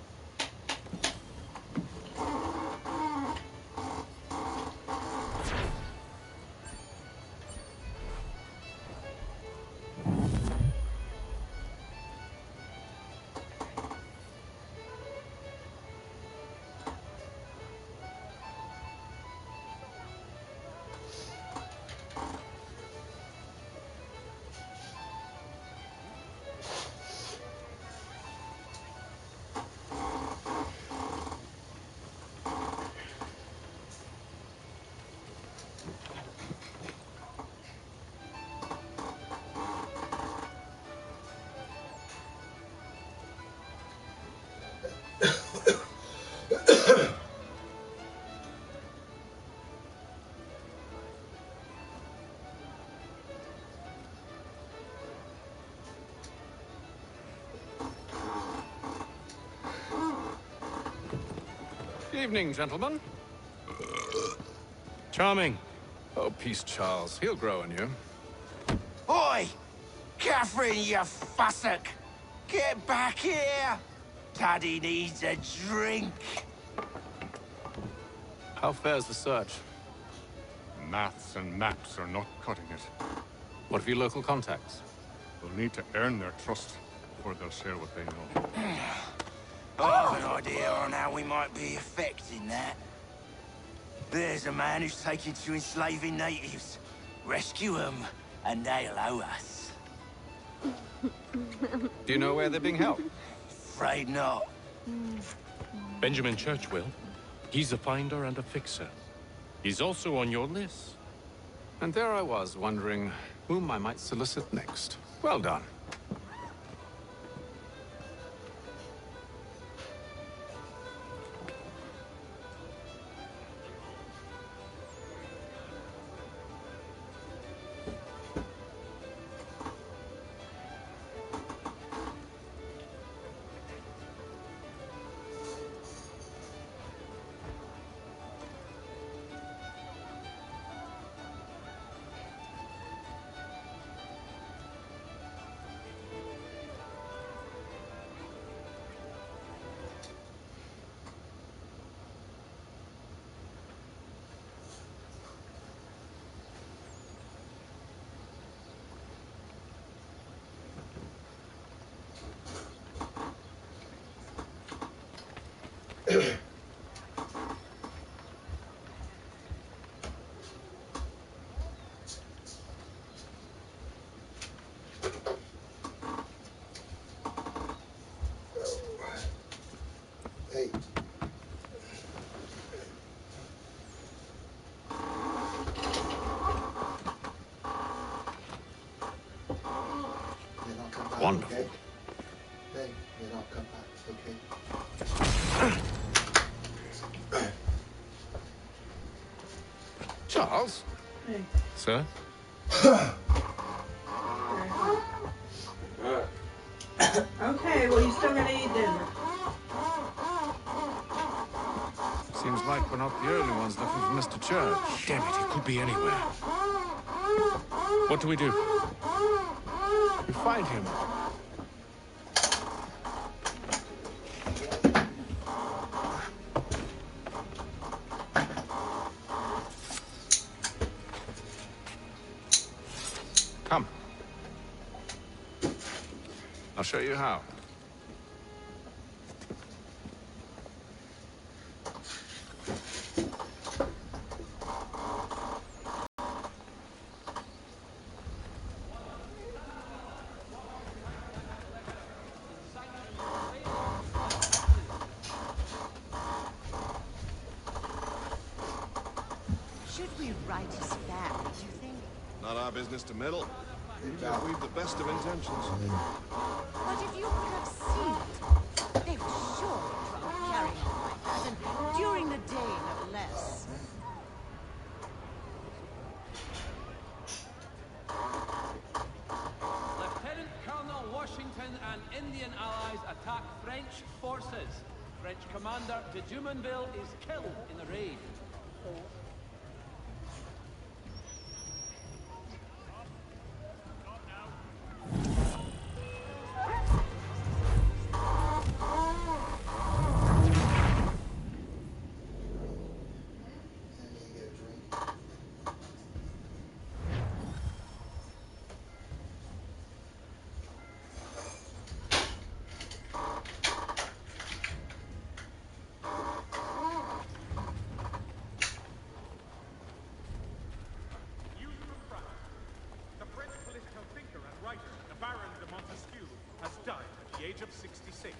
Evening, gentlemen. Charming. Oh, peace, Charles. He'll grow on you. Oi! Catherine, you fussock! Get back here! Daddy needs a drink! How fares the search? Maths and maps are not cutting it. What of your local contacts? We'll need to earn their trust before they'll share what they know. I have an idea on how we might be affecting that. There's a man who's taken to enslaving natives. Rescue them, and they'll owe us. Do you know where they're being held? Afraid not. Benjamin Churchwill. He's a finder and a fixer. He's also on your list. And there I was, wondering whom I might solicit next. Well done. Hey. Wonderful. Okay? Then I'll come back, okay? Charles? Hey. Sir? Okay, well, you still gonna eat dinner. Seems like we're not the only ones looking for Mr. Church. Damn it, he could be anywhere. What do we do? We find him. Come. I'll show you how. Not our business to meddle. Even if we've the best of intentions. But if you could have seen it, they were surely drunk carrying on like that, and during the day, no less. Lieutenant Colonel Washington and Indian allies attack French forces. French commander de Jumonville is killed in the raid. Age of 66.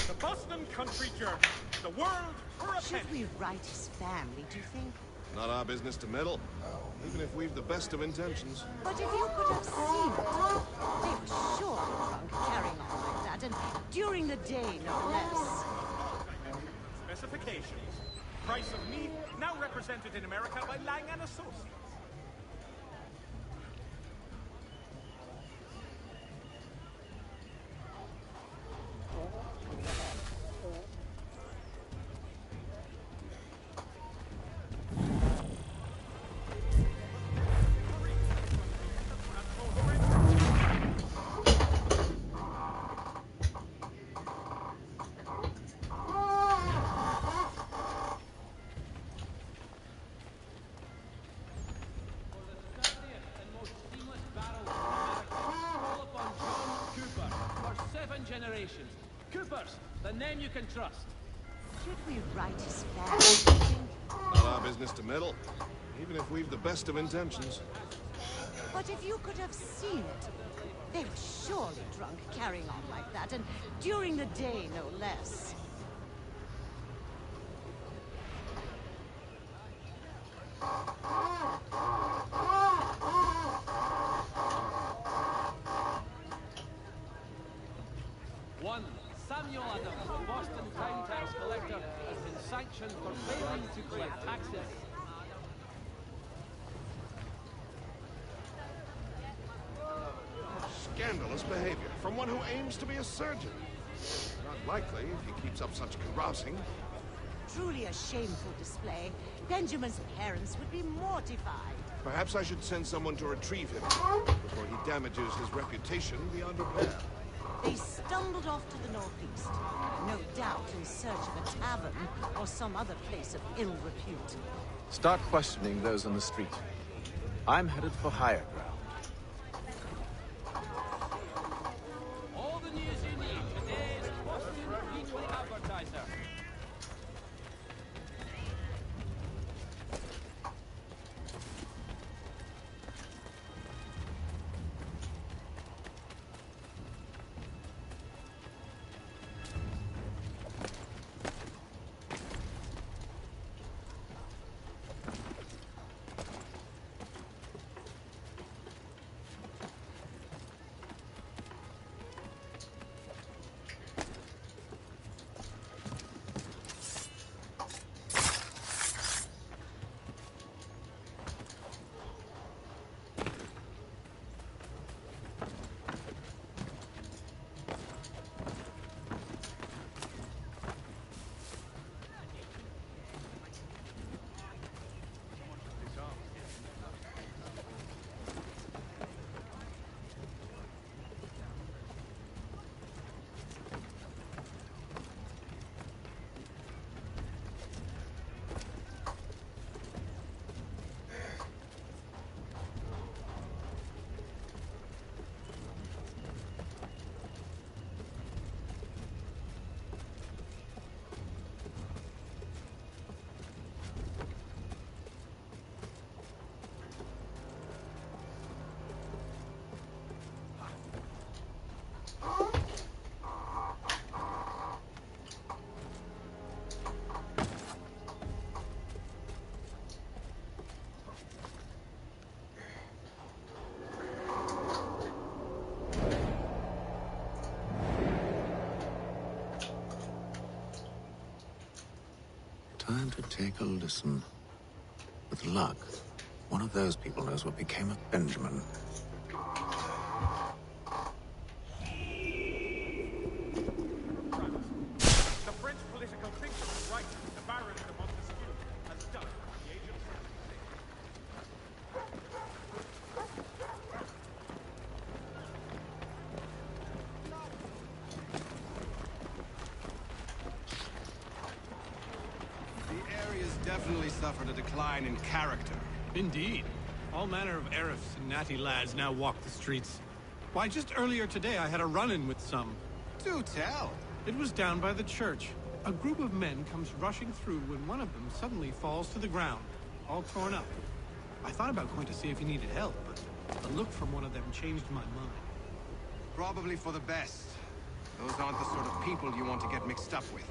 The Boston Country Journal. The world for a Should we write his family, do you think? Not our business to meddle. Even if we've the best of intentions. But if you could have seen it, they were surely drunk carrying on like that, and during the day, no less. Specifications. Price of meat, now represented in America by Lang & Associates. Generations. Coopers, the name you can trust. Should we write his family? Not our business to meddle. Even if we've the best of intentions. But if you could have seen it, they were surely drunk carrying on like that, and during the day, no less. One Samuel Adams, the Boston Town Tax Collector, has been sanctioned for failing to collect taxes. Scandalous behavior from one who aims to be a surgeon. Not likely if he keeps up such carousing. Truly a shameful display. Benjamin's parents would be mortified. Perhaps I should send someone to retrieve him before he damages his reputation beyond repair. They stumbled off to the northeast, no doubt in search of a tavern or some other place of ill repute. Start questioning those on the street. I'm headed for higher ground. All the news you need today is Boston Weekly Advertiser. Time to take a listen. With luck, one of those people knows what became of Benjamin. The French political thinker is right. The Baron de Montesquieu has died at the age of 76. The area's definitely suffered a decline in character. Indeed. All manner of Arifs and natty lads now walk the streets. Why, just earlier today I had a run-in with some. Do tell. It was down by the church. A group of men comes rushing through when one of them suddenly falls to the ground, all torn up. I thought about going to see if he needed help, but the look from one of them changed my mind. Probably for the best. Those aren't the sort of people you want to get mixed up with.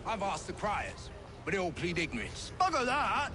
I've asked the criers, but they all plead ignorance. Bugger that!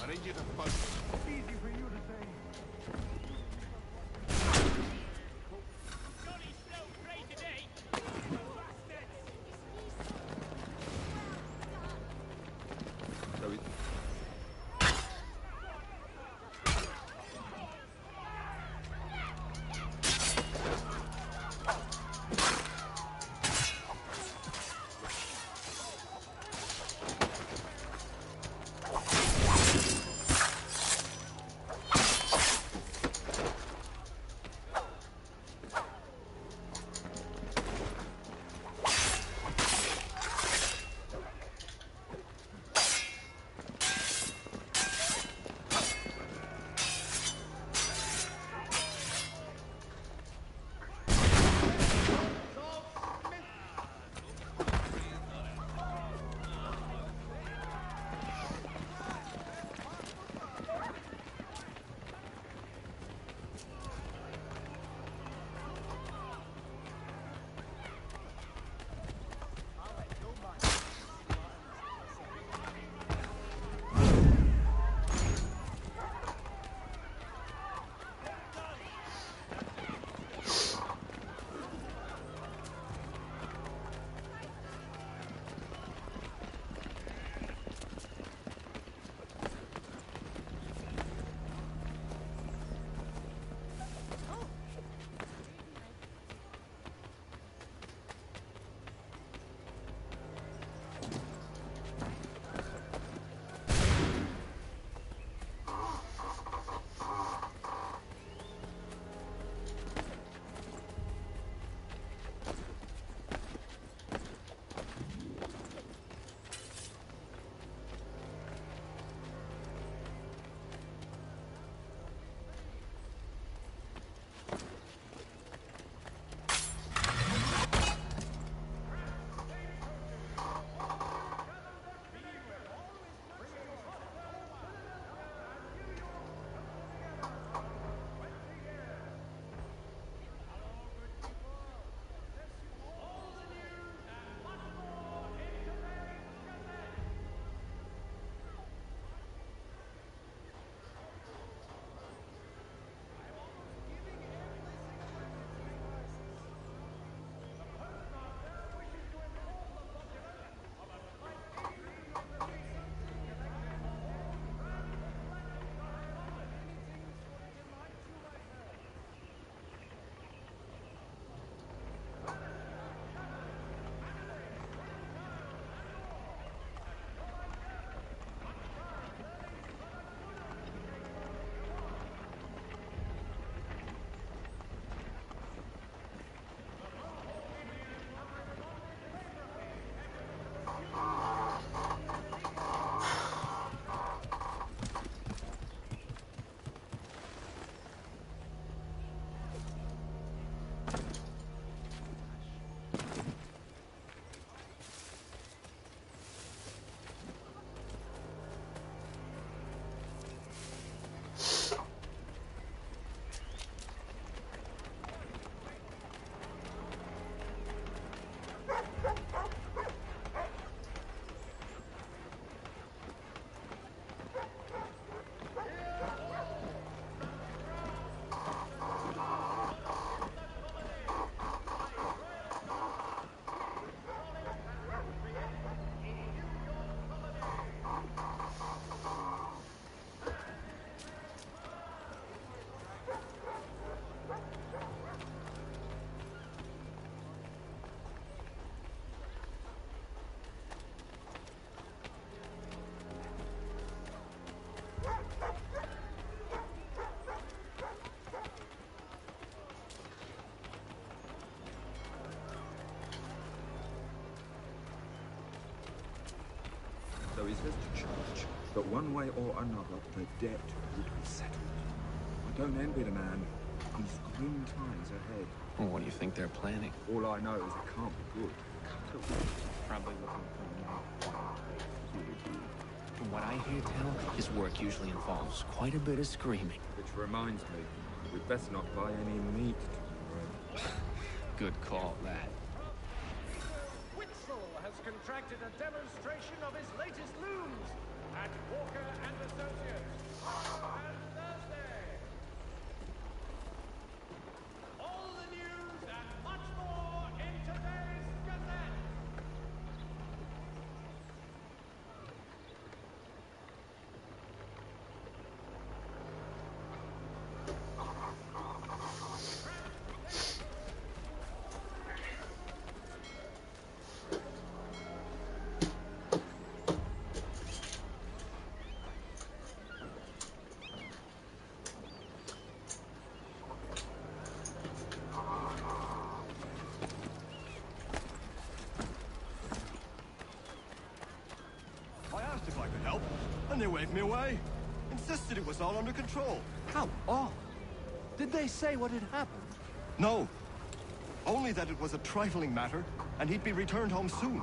I need you to focus. Easy for you to say. visitors to church, but one way or another, the debt would be settled. I don't envy the man. He's grim times ahead. Well, what do you think they're planning? All I know is it can't be good. Probably looking for a more quiet place to do the deed. From what I hear tell, his work usually involves quite a bit of screaming. Which reminds me, we'd best not buy any meat tomorrow. Good call, that. Witzel has contracted a demonstration of his latest looms at Walker and Associates. And Thursday. All the news and much more in today's Gazette. If I could help, and they waved me away. Insisted it was all under control. How odd. Did they say what had happened? No. Only that it was a trifling matter, and he'd be returned home soon.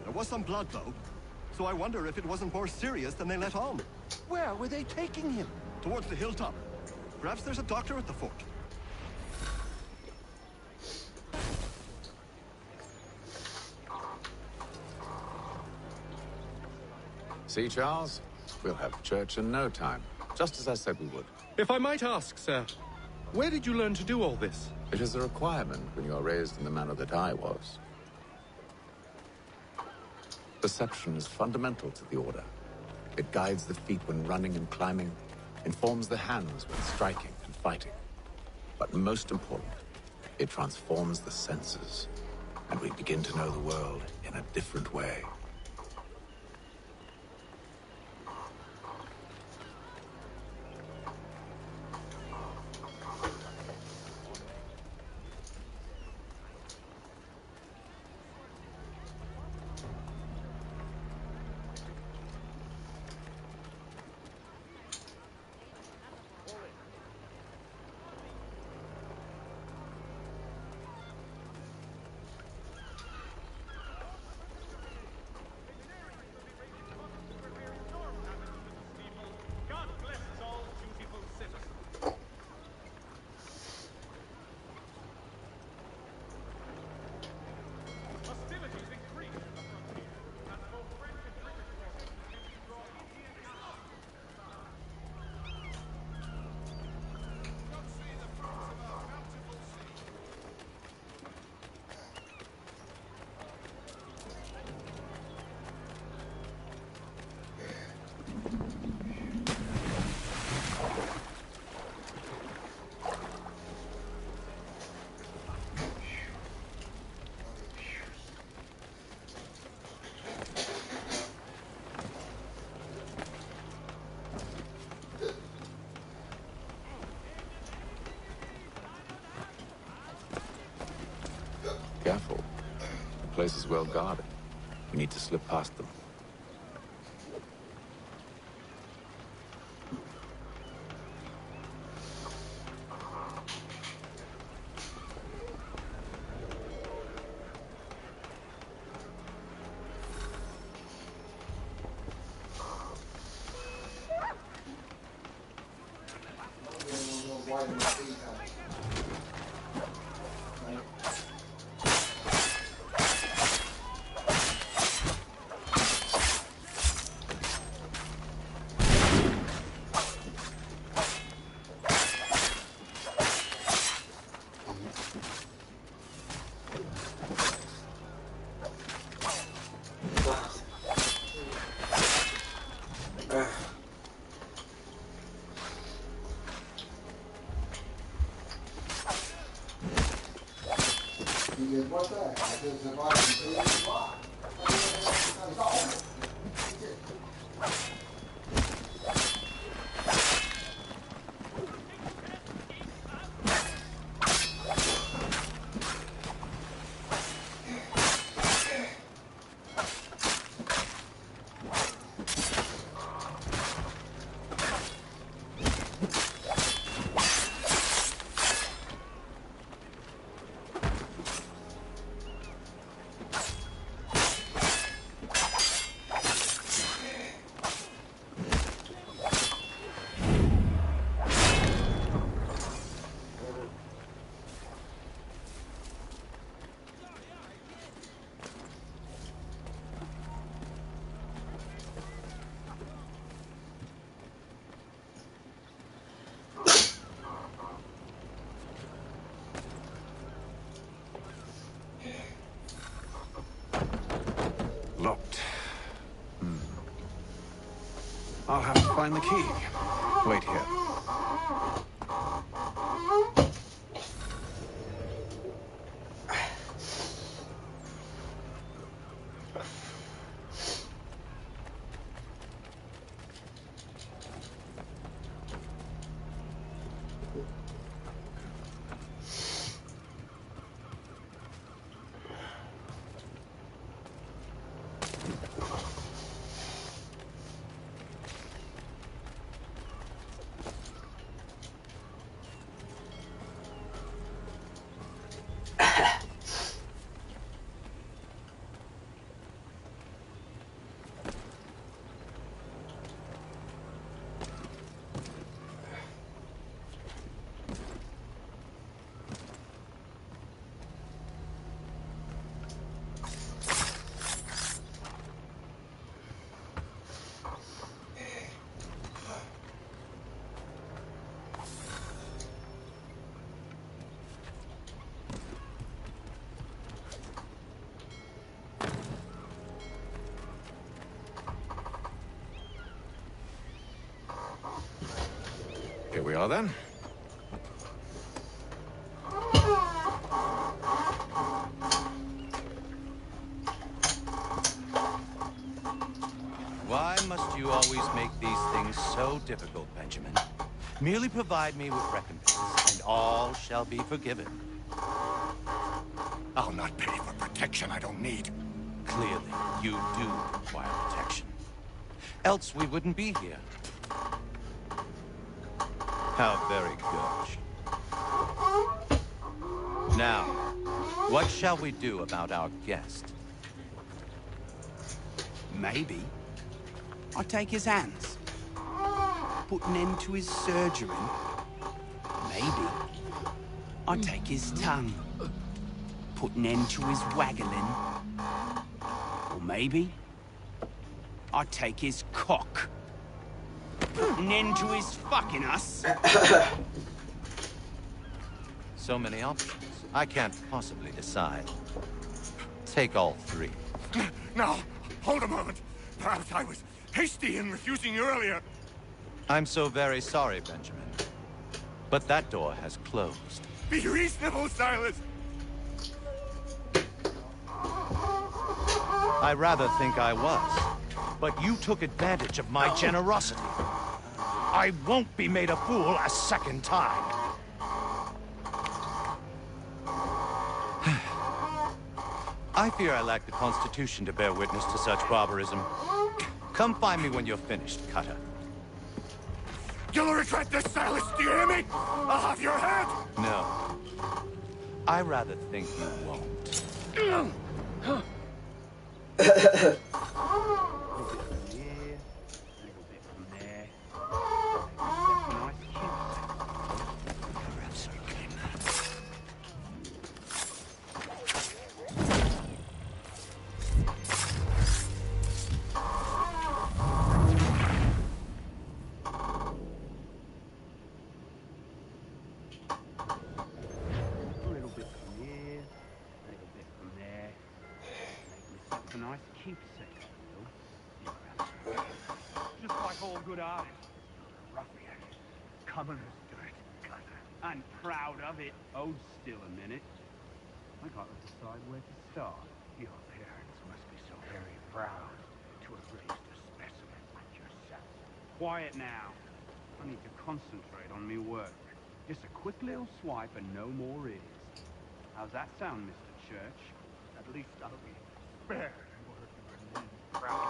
There was some blood, though, so I wonder if it wasn't more serious than they let on. Where were they taking him? Towards the hilltop. Perhaps there's a doctor at the fort. See, Charles? We'll have church in no time, just as I said we would. If I might ask, sir, where did you learn to do all this? It is a requirement when you are raised in the manner that I was. Perception is fundamental to the Order. It guides the feet when running and climbing, informs the hands when striking and fighting. But most important, it transforms the senses, and we begin to know the world in a different way. God bless us all, dutiful citizens. Hostilities increased at the frontier, as both French and British forces began to draw Indian allies. Come see the fruits of our bountiful sea. Careful. The place is well guarded. We need to slip past them. What's that? I said, survive until it's rock. That's all. find the key. Wait here. Here we are, then. Why must you always make these things so difficult, Benjamin? Merely provide me with recompense, and all shall be forgiven. I'll not pay for protection I don't need. Clearly, you do require protection. Else we wouldn't be here. How very good. Now, what shall we do about our guest? Maybe I'll take his hands, put an end to his surgery. Maybe I'll take his tongue, put an end to his waggling. Or maybe I'll take his cock, put an end to his fucking us. So many options. I can't possibly decide. Take all three. Now, hold a moment. Perhaps I was hasty in refusing you earlier. I'm so very sorry, Benjamin. But that door has closed. Be reasonable, Silas. I rather think I was. But you took advantage of my generosity. I won't be made a fool a second time. I fear I lack the constitution to bear witness to such barbarism. Come find me when you're finished, Cutter. You'll regret this, Silas. Do you hear me? I'll have your head. No. I rather think you won't. Just like all good artists. Ruffian. Commoner's dirt, Cutter. And proud of it. Hold still a minute. I gotta decide where to start. Your parents must be so very proud to have raised a specimen like yourself. Quiet now. I need to concentrate on me work. Just a quick little swipe and no more is. How's that sound, Mr. Church? At least I'll be spared working with me proud.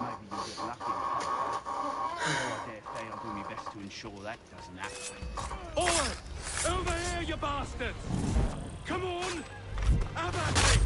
Maybe you'll get lucky. I dare say I'll do my best to ensure that doesn't happen. Oi! Over here, you bastards! Come on! Have at me!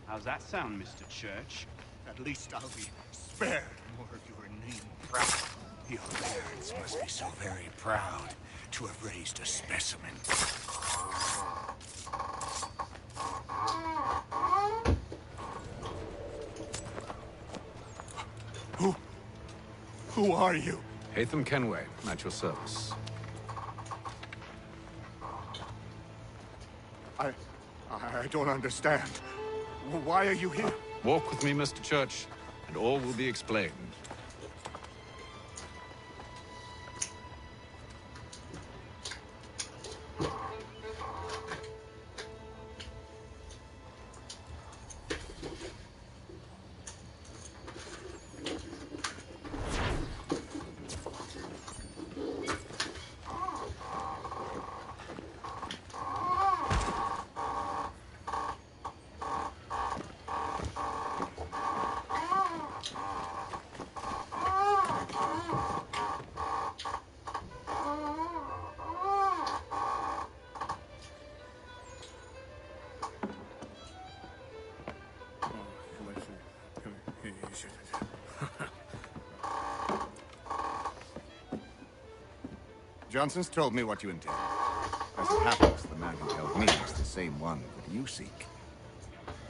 How's that sound, Mr. Church? At least I'll be spared more of your name proud. Your parents must be so very proud to have raised a specimen. Who are you? Hatham Kenway, at your service. I don't understand. Why are you here? Walk with me, Mr. Church, and all will be explained. Johnson's told me what you intend. As it happens, the man who held me is the same one that you seek.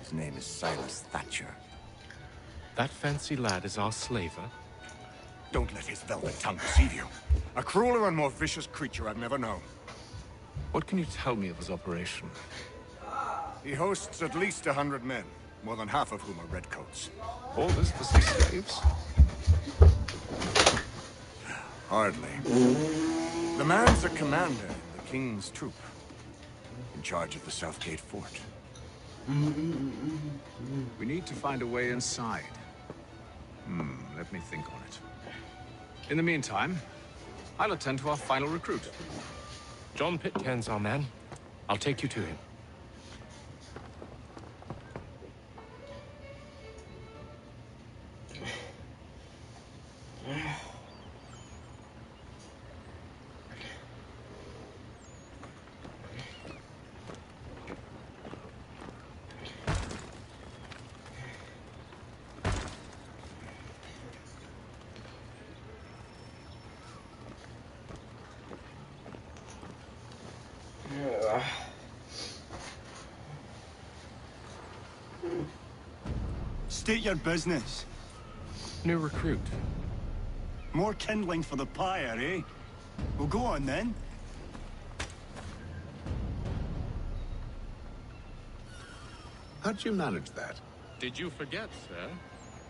His name is Silas Thatcher. That fancy lad is our slaver? Don't let his velvet tongue deceive you. A crueler and more vicious creature I've never known. What can you tell me of his operation? He hosts at least 100 men, more than half of whom are redcoats. All this for some slaves? Hardly. The man's a commander in the King's troop, in charge of the Southgate Fort. We need to find a way inside. Let me think on it. In the meantime, I'll attend to our final recruit. John Pitcairn's our man. I'll take you to him. State your business. New recruit. More kindling for the pyre, eh? Well, go on then. How'd you manage that? Did you forget, sir?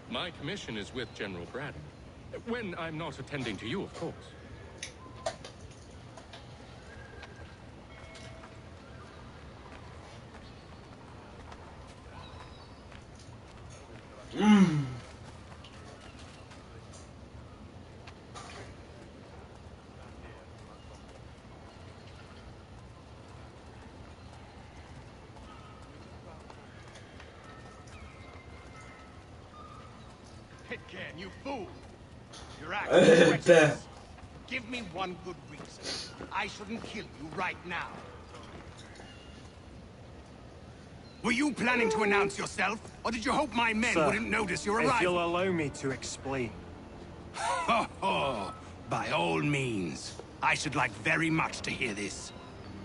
My commission is with General Braddock. When I'm not attending to you, of course. Pitcairn, you fool! Your act is reckless. Give me one good reason. I shouldn't kill you right now. Were you planning to announce yourself, or did you hope my men wouldn't notice your arrival? If you'll allow me to explain. Ho ho! By all means. I should like very much to hear this.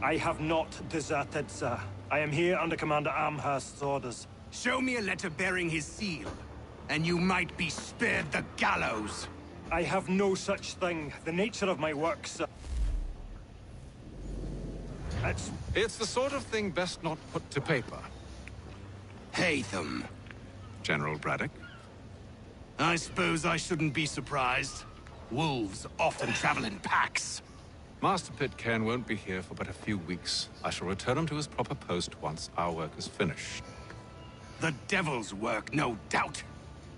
I have not deserted, sir. I am here under Commander Amherst's orders. Show me a letter bearing his seal, and you might be spared the gallows. I have no such thing. The nature of my work, sir. It's the sort of thing best not put to paper. Hatham. General Braddock? I suppose I shouldn't be surprised. Wolves often travel in packs. Master Pitcairn won't be here for but a few weeks. I shall return him to his proper post once our work is finished. The devil's work, no doubt.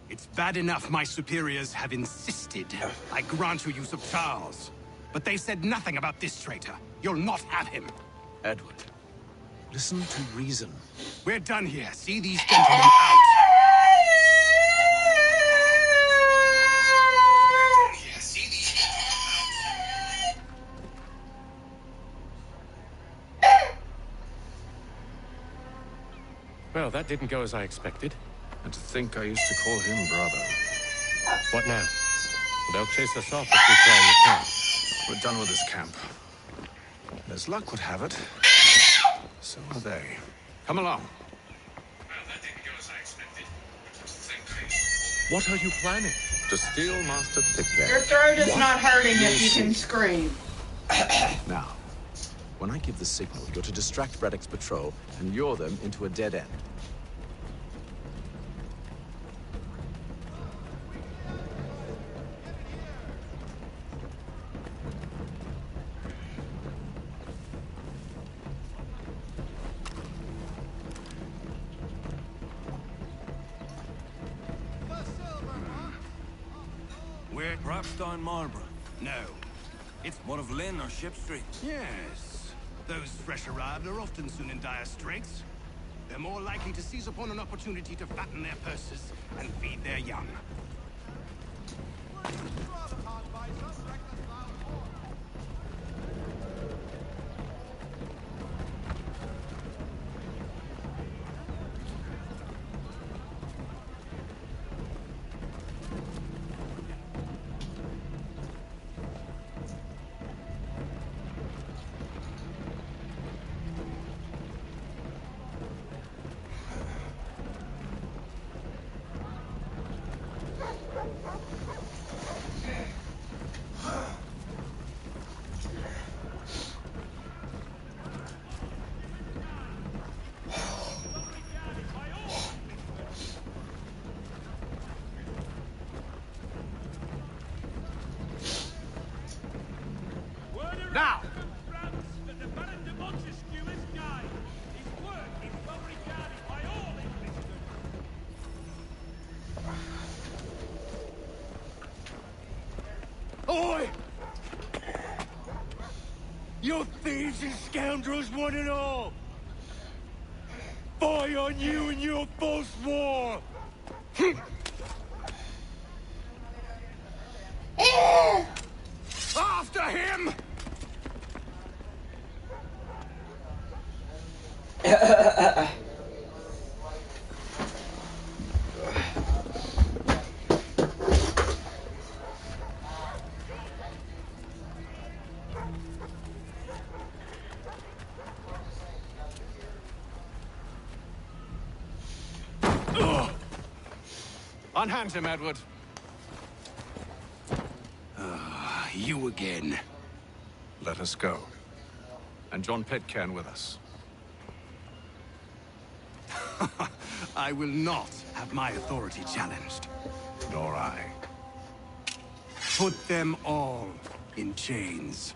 It's bad enough my superiors have insisted I grant you use of Charles. But they said nothing about this traitor. You'll not have him. Edward, listen to reason. We're done here. See these gentlemen out. Well, that didn't go as I expected. And to think I used to call him brother. What now? They'll chase us off if we try and return. We're done with this camp. And as luck would have it, so are they. Come along. What are you planning? To steal Master Pitcairn. Your throat is not hurting if you can scream. Now, when I give the signal, you're to distract Braddock's patrol and lure them into a dead end. We're at Rapstein Marlborough. No. It's one of Lynn or Ship Street. Yes. Those fresh arrived are often soon in dire straits. They're more likely to seize upon an opportunity to fatten their purses and feed their young. Now! Oi! You thieves and scoundrels, one and all! Fie on you and your false war! After him! Unhand him, Edward. You again. Let us go. And John Pitcairn with us. I will not have my authority challenged. Nor I. Put them all in chains.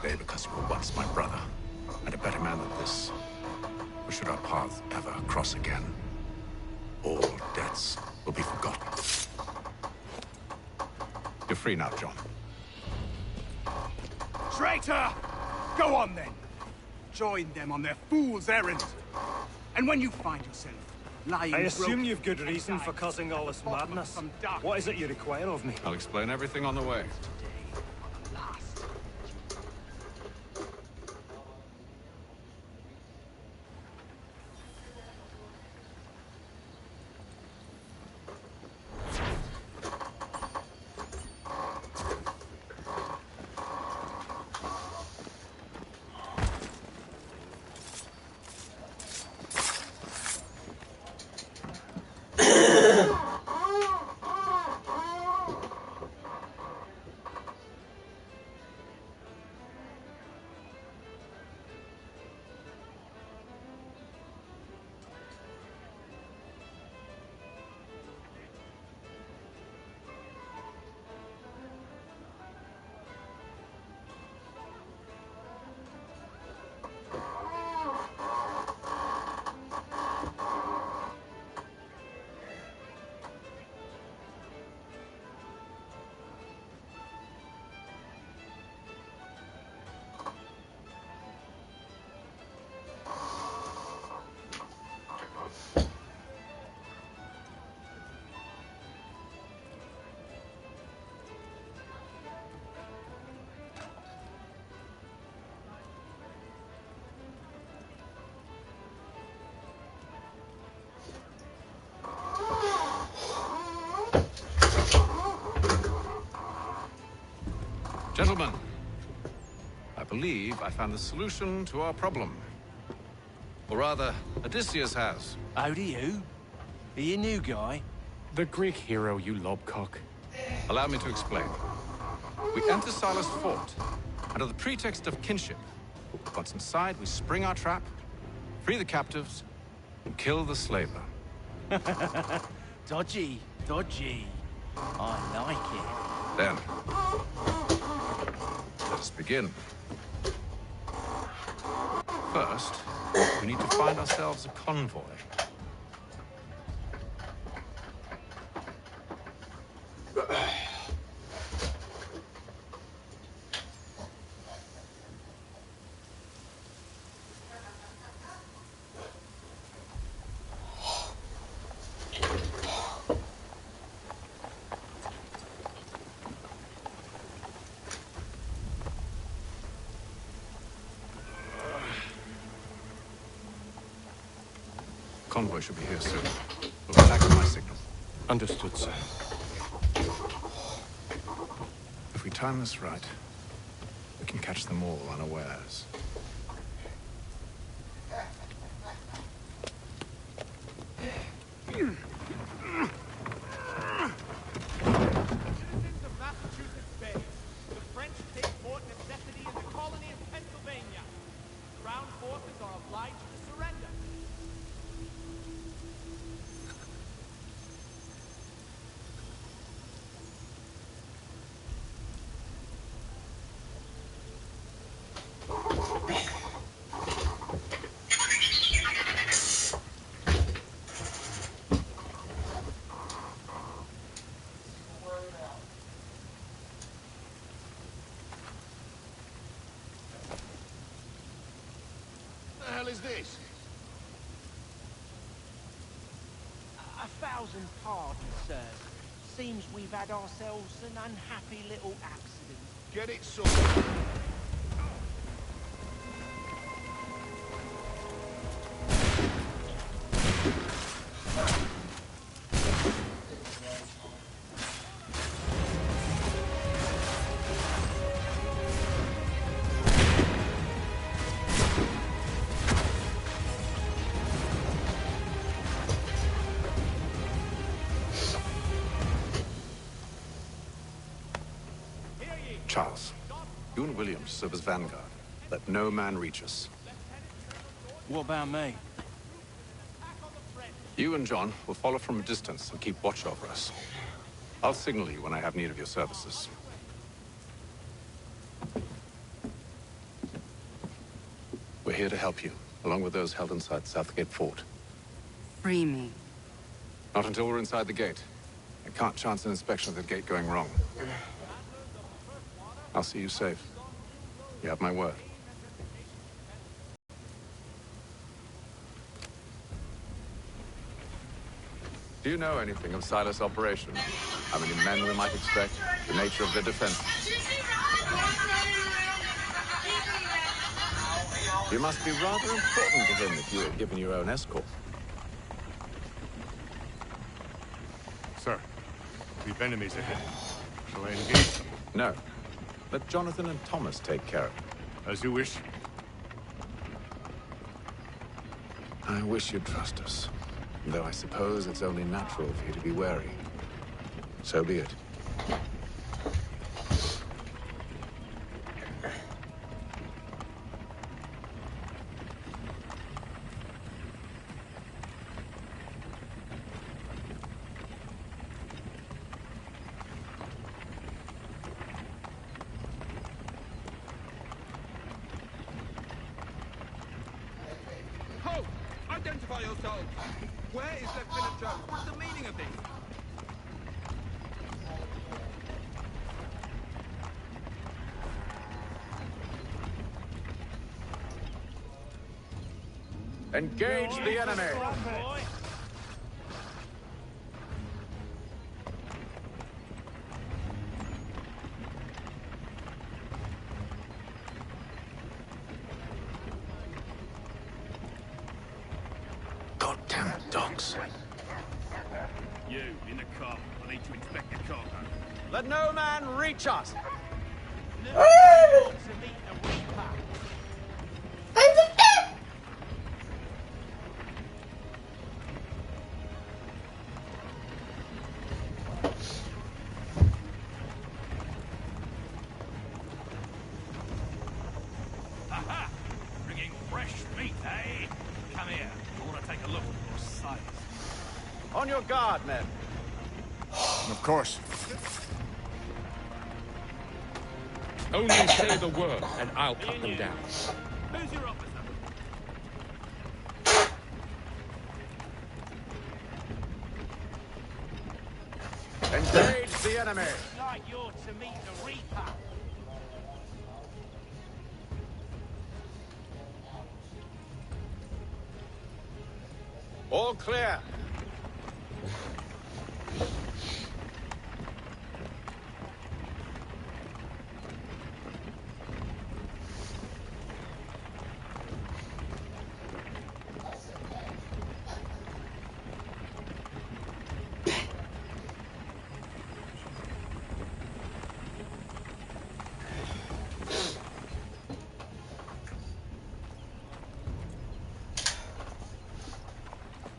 Today because you were once my brother, and a better man than this. Or should our paths ever cross again, all debts will be forgotten. You're free now, John. Traitor! Go on then. Join them on their fool's errand. And when you find yourself lying I assume broken you've good reason for causing all this madness. What is it you require of me? I'll explain everything on the way. Gentlemen, I believe I found the solution to our problem. Or rather, Odysseus has. How do you? Are you a new guy? The Greek hero, you lobcock. Allow me to explain. We enter Silas' fort, under the pretext of kinship. Once inside, we spring our trap, free the captives, and kill the slaver. Dodgy, dodgy. I like it. Then, let us begin. First, we need to find ourselves a convoy. Convoy should be here soon. We'll attack at my signal. Understood, sir. If we time this right, we can catch them all unawares. Citizens of Massachusetts Bay, the French take Fort Necessity in the colony of Pennsylvania. Crown forces are obliged to surrender. The hell is this? 1,000 pardons, sir. Seems we've had ourselves an unhappy little accident. Get it sorted. Charles, you and Williams serve as vanguard. Let no man reach us. What about me? You and John will follow from a distance and keep watch over us. I'll signal you when I have need of your services. We're here to help you, along with those held inside Southgate Fort. Free me. Not until we're inside the gate. I can't chance an inspection of the gate going wrong. I'll see you safe. You have my word. Do you know anything of Silas' operation? How many men we might expect? The nature of their defense? You must be rather important to him if you were given your own escort. Sir, we've enemies ahead. Shall I engage them? No. Let Jonathan and Thomas take care of it. As you wish. I wish you'd trust us. Though I suppose it's only natural for you to be wary. So be it. Ho! Identify yourselves! Where is Lieutenant Jones? What's the meaning of this? Engage the enemy! Goddamn dogs. You, in the car. I need to inspect the cargo. Let no man reach us! to meet the Reaper. Aha! Bringing fresh meat, eh? Come here. I want to take a look at your size. On your guard, men. Of course. Only say the word, and I'll cut them down. Who's your officer? Engage the enemy. Like you're to meet the Reaper. All clear.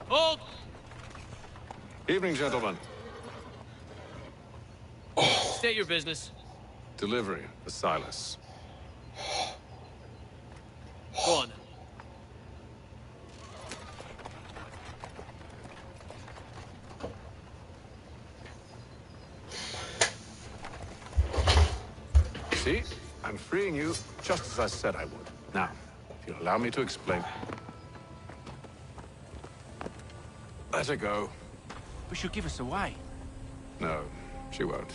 Hold! Evening, gentlemen. State your business. Delivery for Silas. Go on. See? I'm freeing you just as I said I would. Now, if you'll allow me to explain. Let her go. But she'll give us away. No, she won't.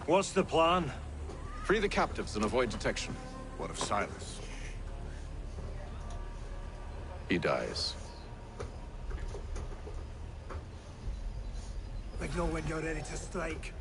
What's the plan? Free the captives and avoid detection. What of Silas? He dies. Signal when you're ready to strike.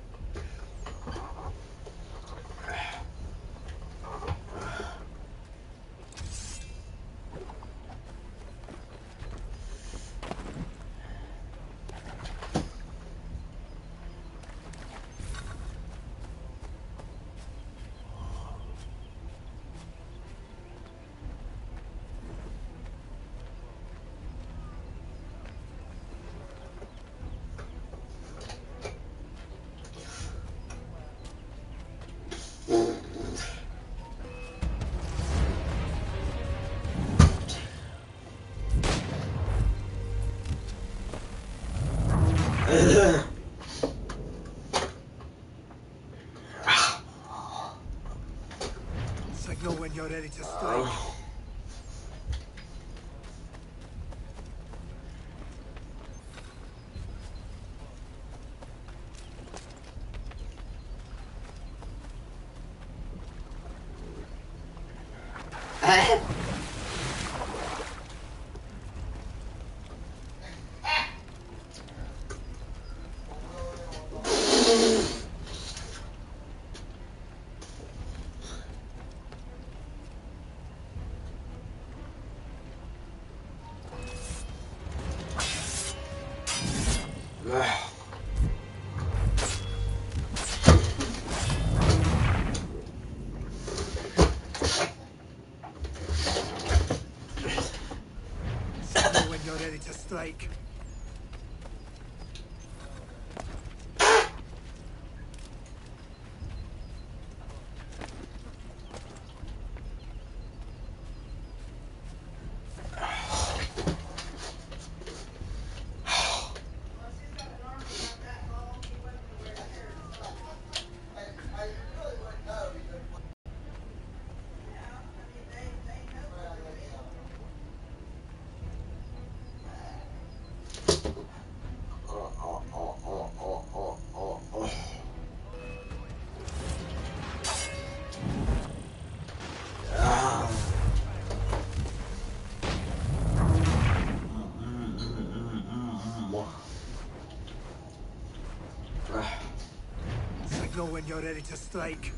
Signal when you're ready to strike. Signal when you're ready to strike. Signal when you're ready to strike.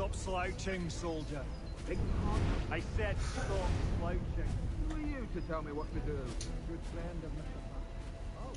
Stop slouching, soldier. Big pardon? I said stop slouching. Who are you to tell me what to do? Good friend of Mr. Oh.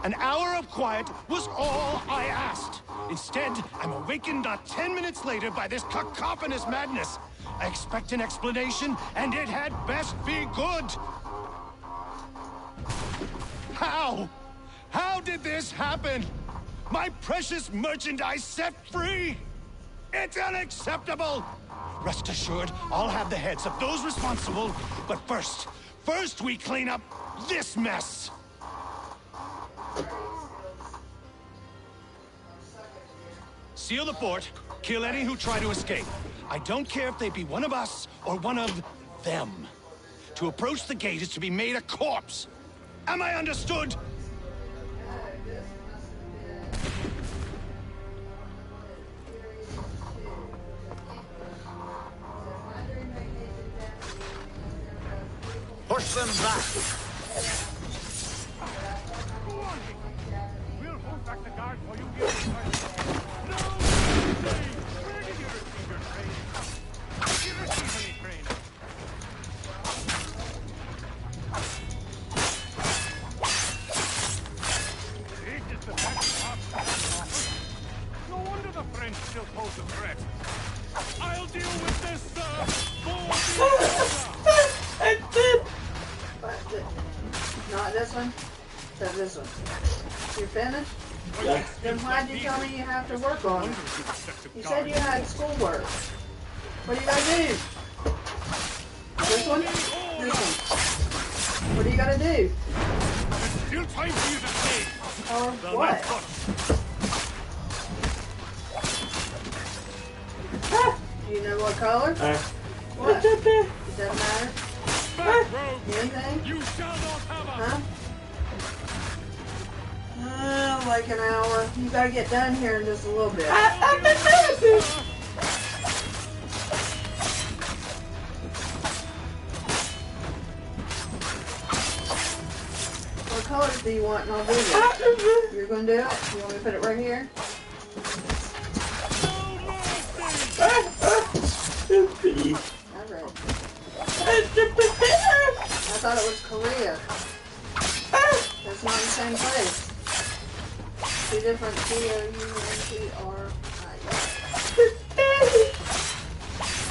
An hour of quiet was all I asked. Instead, I'm awakened not 10 minutes later by this cacophonous madness. I expect an explanation, and it had best be good. How? How did this happen? My precious merchandise set free? It's unacceptable! Rest assured, I'll have the heads of those responsible. But first we clean up this mess. Seal the fort, kill any who try to escape. I don't care if they be one of us or one of them. To approach the gate is to be made a corpse. Am I understood? Push them back. Go on. We'll hold back the guard while you deal with her. No! Where did you receive your training? Did you receive any training? This is the best office. No wonder the French still pose a threat. I'll deal with this, Not this one? So this one. You're finished? Yeah. Then why'd you tell me you have to work on it? You said you had schoolwork. What are you gonna do? This one? This one. What are you gonna do? Still time for you to say. Or what? Do you know what color? What? It doesn't matter. Anything? You shall not have Huh? Like an hour. You gotta get done here in just a little bit. What colors do you want and I'll do it? You're gonna do it? You want me to put it right here? I thought it was Korea. That's not the same place. Two different COUNTR.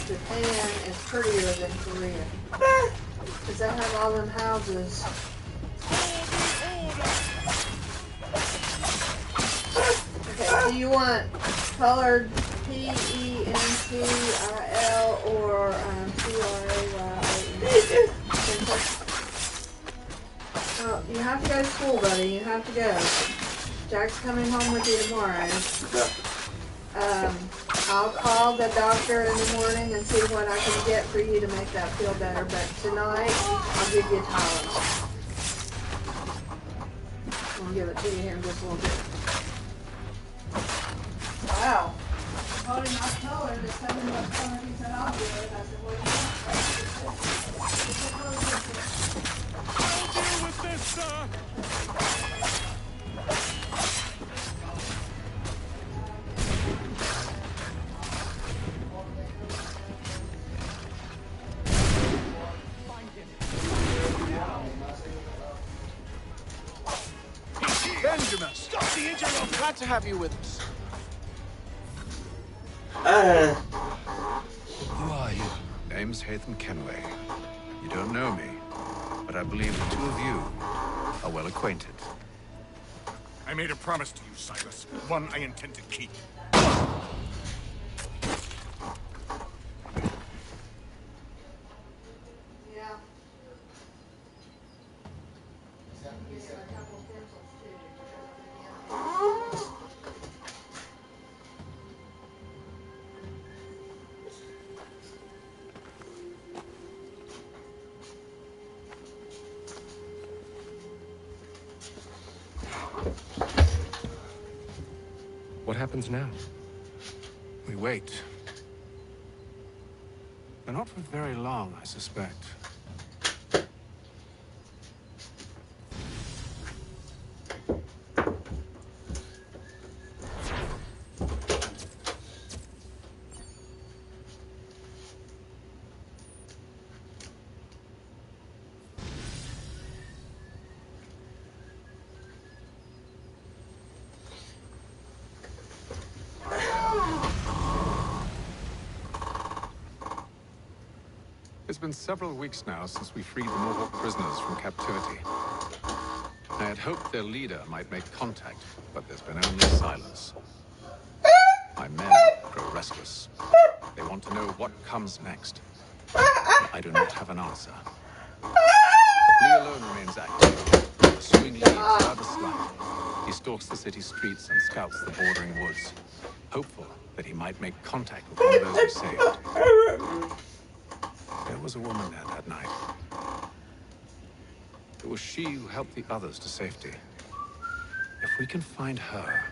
Japan is prettier than Korea. Because they have all them houses. Okay, do you want colored PENTIL or CRAYE? Well, you have to go to school, buddy. You have to go. Jack's coming home with you tomorrow. I'll call the doctor in the morning and see what I can get for you to make that feel better. But tonight, I'll give you Tylenol. I'll give it to you here in just a little bit. Wow. I told him I told her to tell me what color he said I'll do it. I said, well, I'll deal with this, sir. Benjamin, stop the interrupt. Glad to have you with us. Who are you? Name's Hatham Kenway. You don't know me, but I believe the two of you are well acquainted. I made a promise to you, Silas. One I intend to keep. What happens now? We wait. But not for very long, I suspect. It's been several weeks now since we freed the Mohawk prisoners from captivity. I had hoped their leader might make contact, but there's been only silence. My men grow restless. They want to know what comes next. I do not have an answer. Lee alone remains active, pursuing leads further slack. He stalks the city streets and scouts the bordering woods, hopeful that he might make contact with one of those we saved. There was a woman there that night. It was she who helped the others to safety. If we can find her,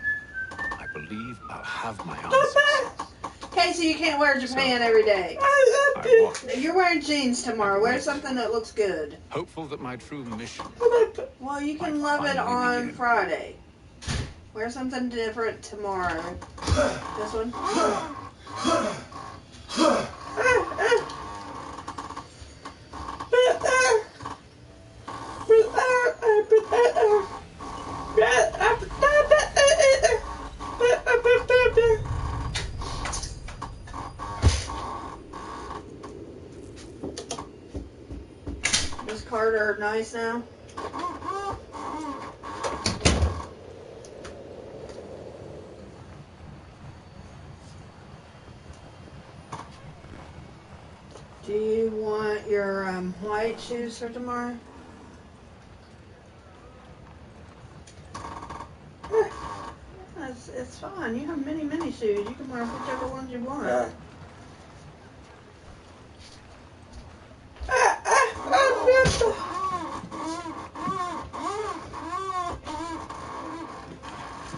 I believe I'll have my answers. Casey, you can't wear Japan every day. You're wearing jeans tomorrow. Wear something that looks good. Hopeful that my true mission... Well, you can love it on Friday. Wear something different tomorrow. This one? Is Carter nice now? Do you want your white shoes for tomorrow? It's fine. You have many shoes. You can wear whichever ones you want.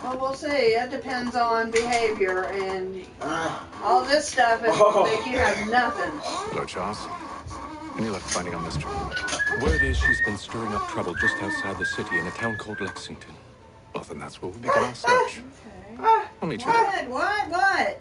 Well, we'll see. It depends on behavior and all this stuff is make you have nothing. Hello, Charles. Any luck finding our mystery? Word is she's been stirring up trouble just outside the city in a town called Lexington. Well, then that's where we'll begin our search. Okay. I'll meet you there. What? What?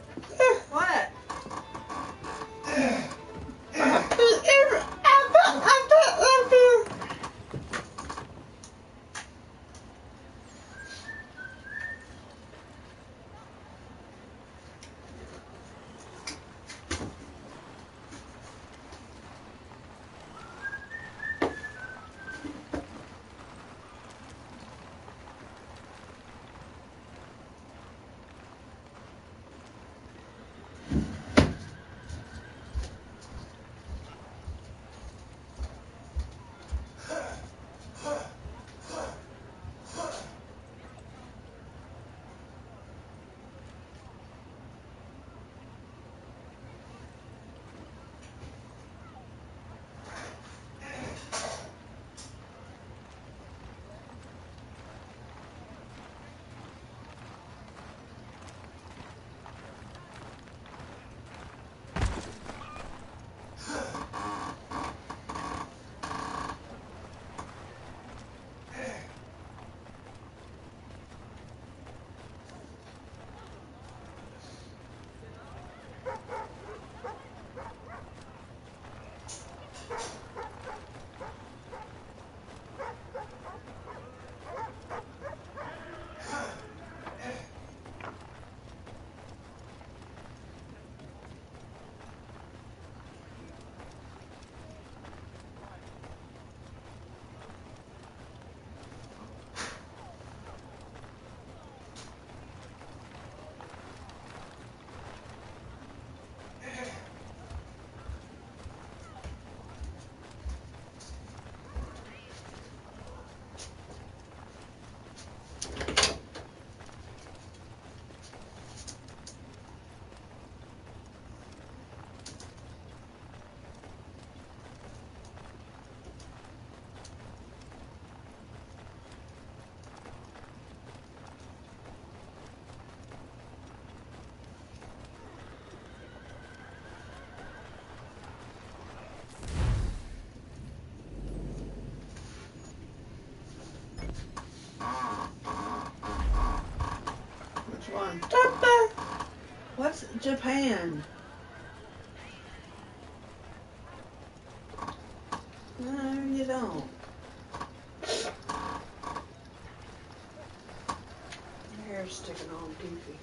One. What's Japan? No, you don't. Your hair's sticking all goofy.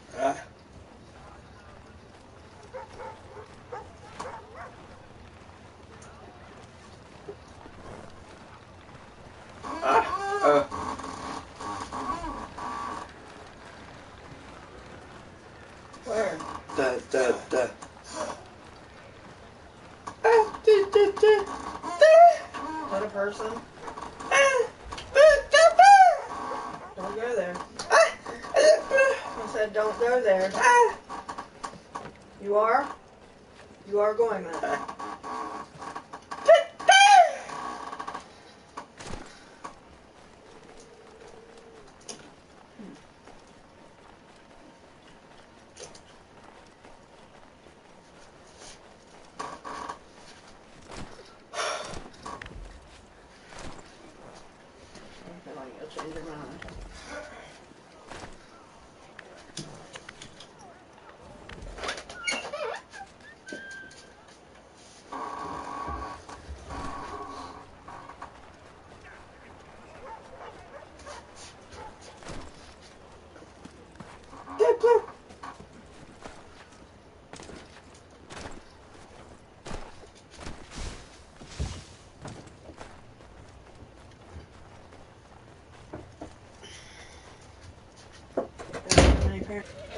Where? that a person? Don't go there. I said don't go there. You are? You are going there. Change your mind.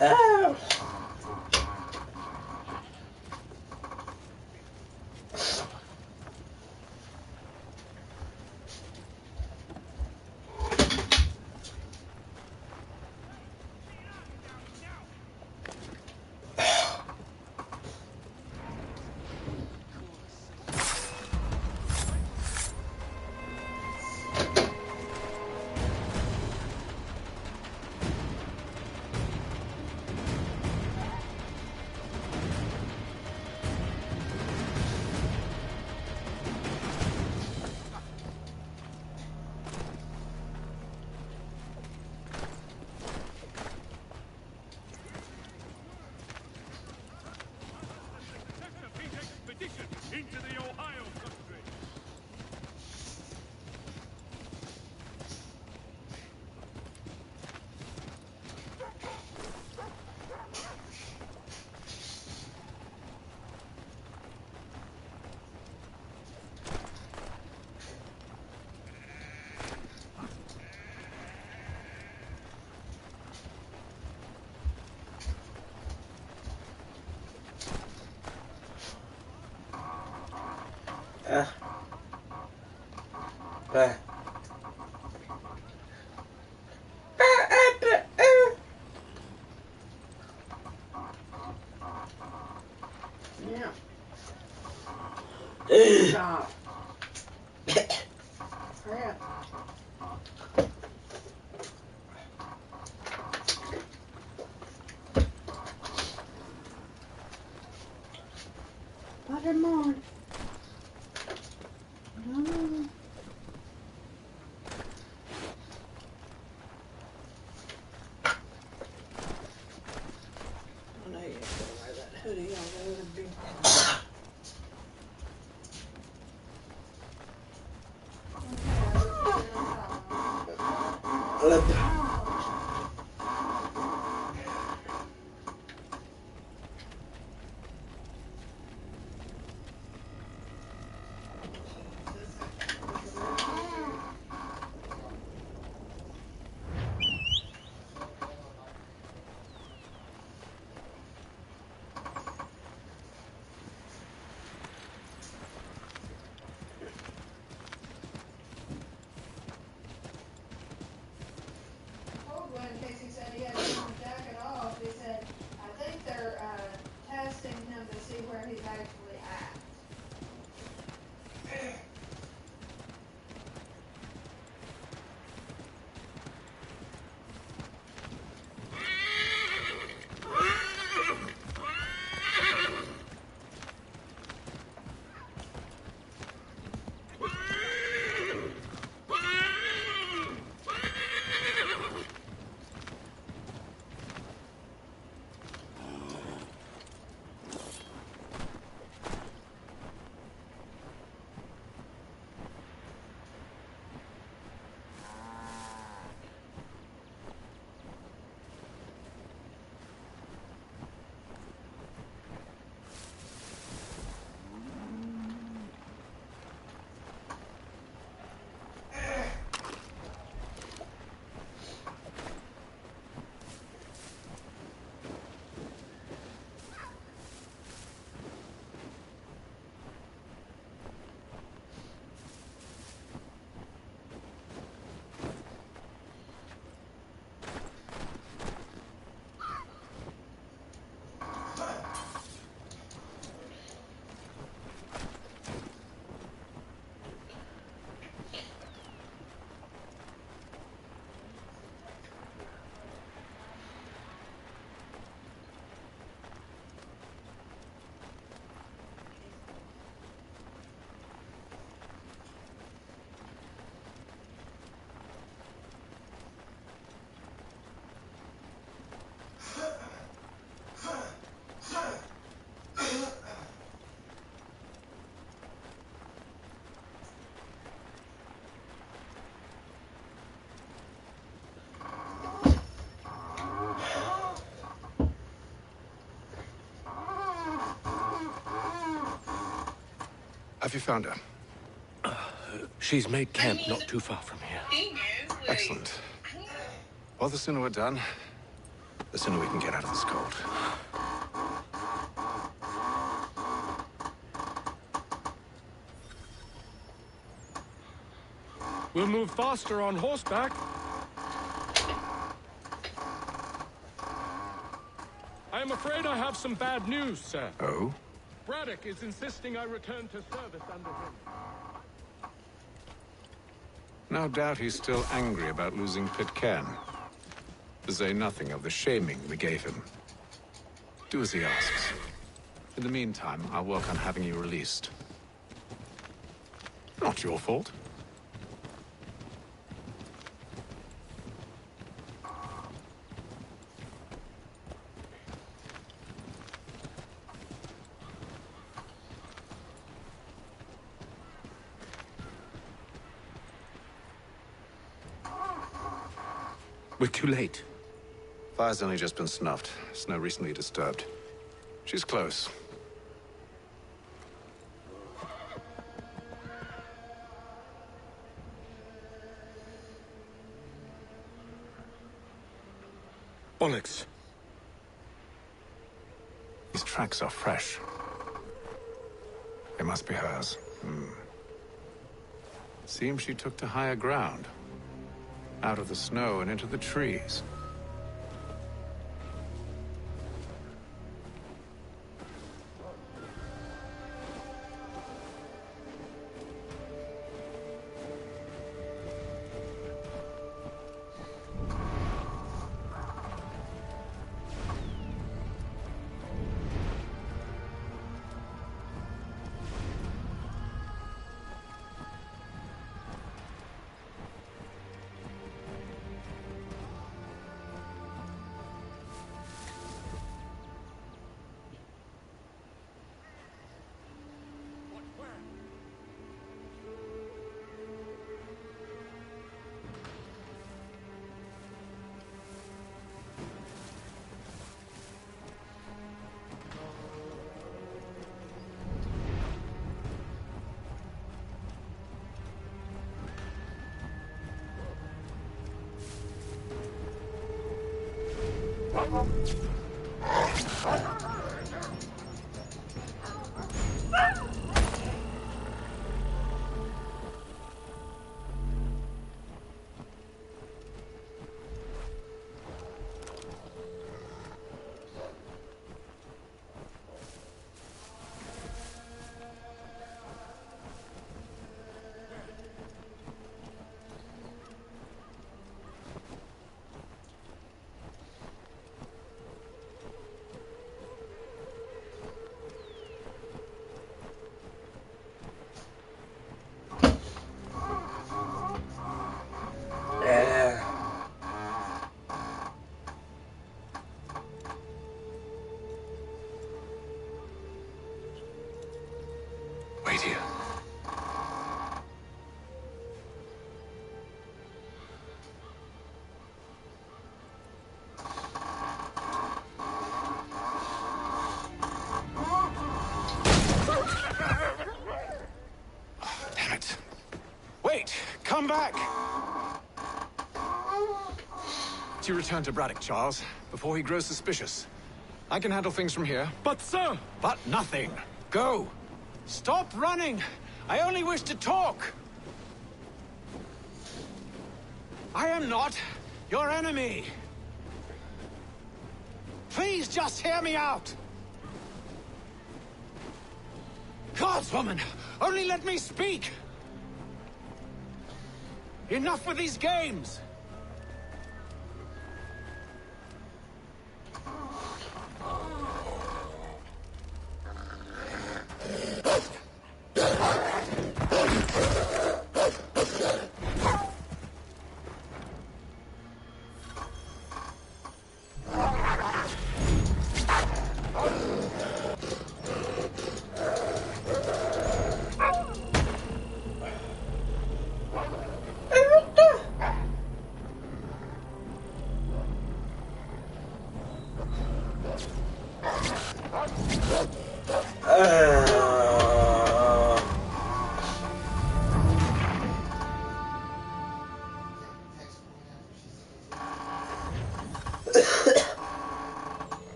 Oh. Into the Ohio country. Yeah. Stop. Hurry up. Watermelon. No. I know you ain't gonna wear that hoodie, although it'd be. Have you found her? She's made camp not too far from here. Excellent. Well, the sooner we're done, the sooner we can get out of this cold. We'll move faster on horseback. I am afraid I have some bad news, sir. Oh? Braddock is insisting I return to service under him. No doubt he's still angry about losing Pitcairn. To say nothing of the shaming we gave him. Do as he asks. In the meantime, I'll work on having you released. Not your fault. We're too late. Fire's only just been snuffed. Snow recently disturbed. She's close. Bollocks. These tracks are fresh. They must be hers. Seems she took to higher ground. Out of the snow and into the trees. Wait here. Damn it. Wait! Come back! You return to Braddock, Charles, before he grows suspicious. I can handle things from here. But, sir! But nothing. Go! Stop running! I only wish to talk! I am not your enemy! Please just hear me out! Godswoman! Only let me speak! Enough with these games!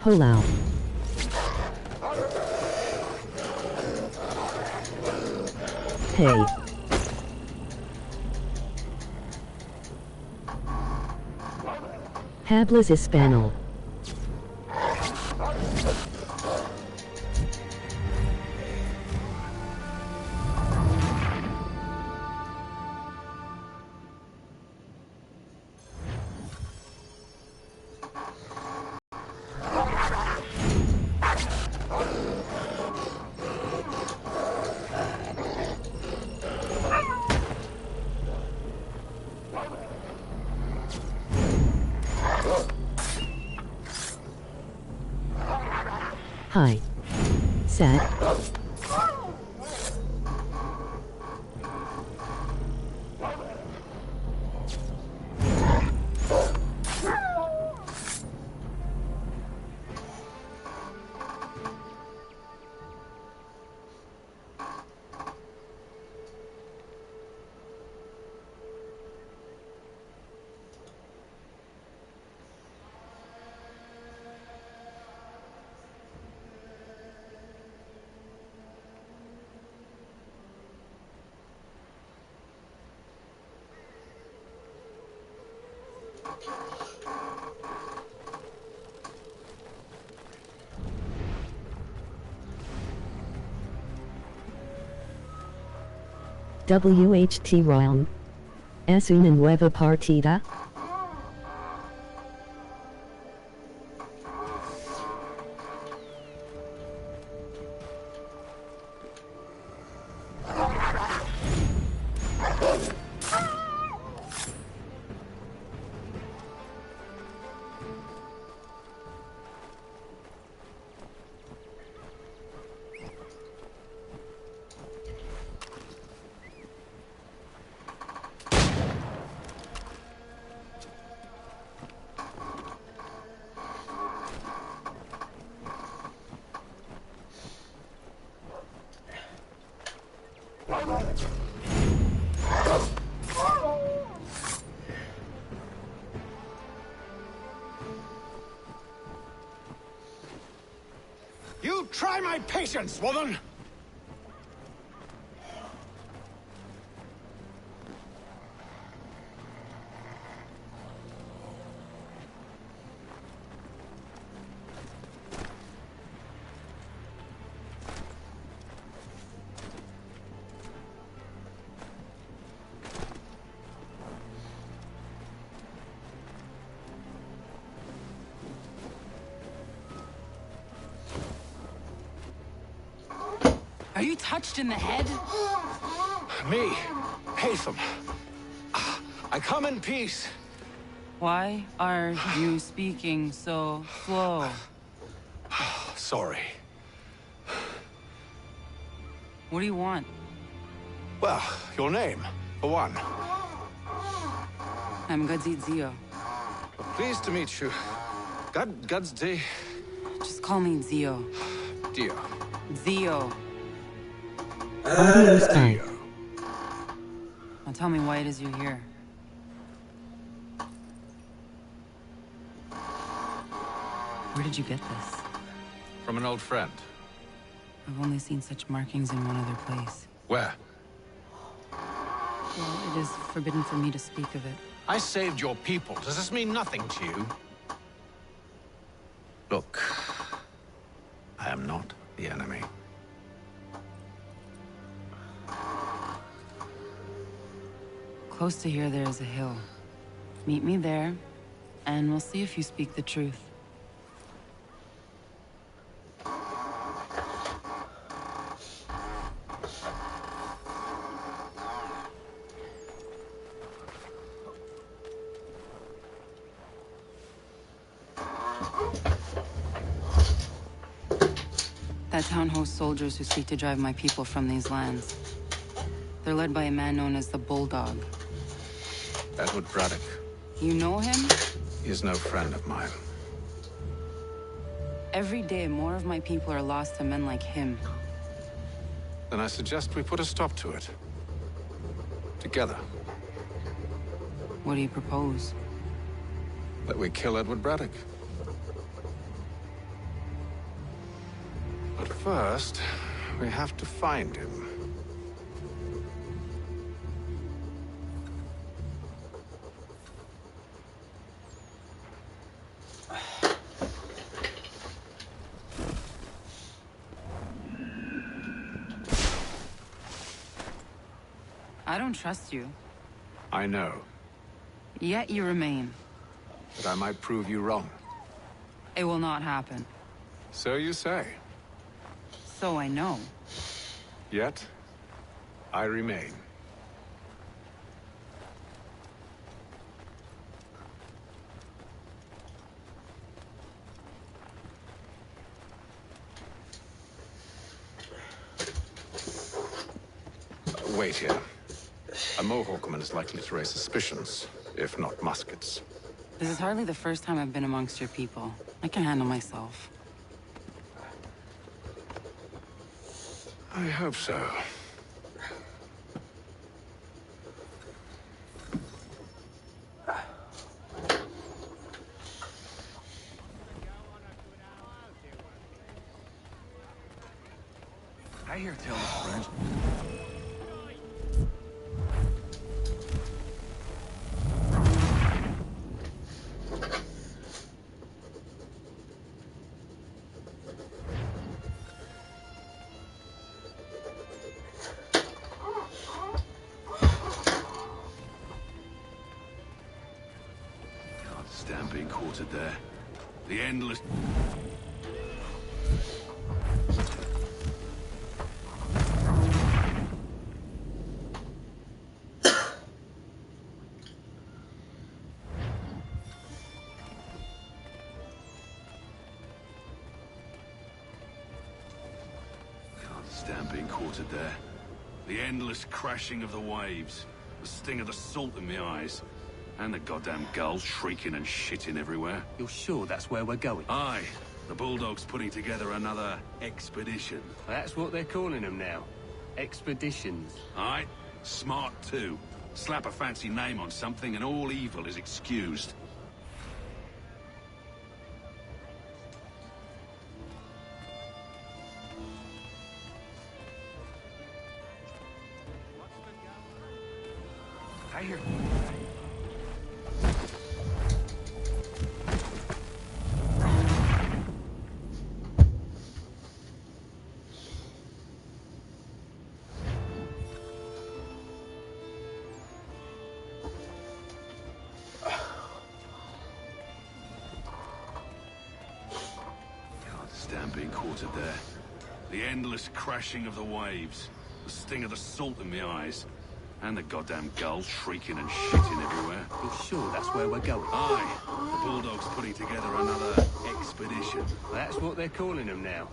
Holau. Hey. Hablas Español. Hi. Sad. WHT Royal. Es una nueva partida. You try my patience, woman! Are you touched in the head? Me, Haytham. I come in peace. Why are you speaking so slow? Sorry. What do you want? Well, your name, for one. I'm Gadzit Zio. Pleased to meet you. God's day. Just call me Zio. Dio. Zio. Audio spy. Now tell me why it is you're here. Where did you get this? From an old friend. I've only seen such markings in one other place. Where? Well, it is forbidden for me to speak of it. I saved your people. Does this mean nothing to you? Look, I am not the enemy. Close to here, there is a hill. Meet me there, and we'll see if you speak the truth. That town hosts soldiers who seek to drive my people from these lands. They're led by a man known as the Bulldog. Edward Braddock. You know him? He is no friend of mine. Every day, more of my people are lost to men like him. Then I suggest we put a stop to it. Together. What do you propose? That we kill Edward Braddock. First, we have to find him. I don't trust you. I know, Yet you remain. but I might prove you wrong. It will not happen. So you say. So I know. Yet, I remain. Wait here. A Mohawkman is likely to raise suspicions, if not muskets. This is hardly the first time I've been amongst your people. I can handle myself. I hope so. I hear tell of friends. Can't stand being quartered there. The endless... Stand being quartered there. The endless crashing of the waves, the sting of the salt in my eyes, and the goddamn gulls shrieking and shitting everywhere. You're sure that's where we're going? Aye. The Bulldog's putting together another expedition. That's what they're calling them now. Expeditions. Aye. Smart too. Slap a fancy name on something and all evil is excused. I hear. Can't stand being quartered there. The endless crashing of the waves, the sting of the salt in my eyes, and the goddamn gulls shrieking and shitting everywhere. You're sure that's where we're going? Aye. The Bulldog's putting together another expedition. That's what they're calling them now.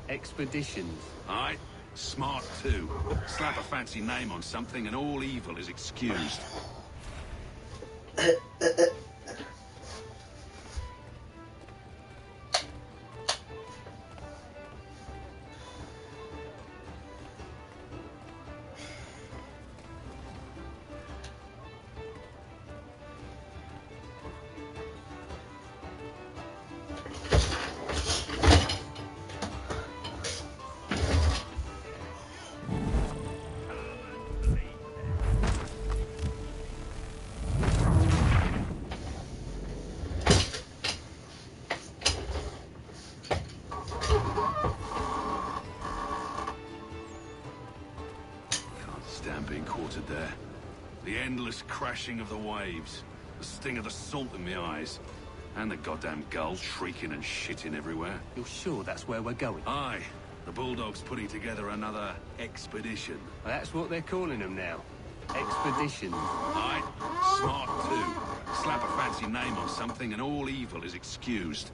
Expeditions. Aye. Smart too. Slap a fancy name on something and all evil is excused. Being quartered there. The endless crashing of the waves, the sting of the salt in my eyes, and the goddamn gulls shrieking and shitting everywhere. You're sure that's where we're going? Aye. The Bulldog's putting together another expedition. That's what they're calling them now. Expeditions. Aye. Smart too. Slap a fancy name on something and all evil is excused.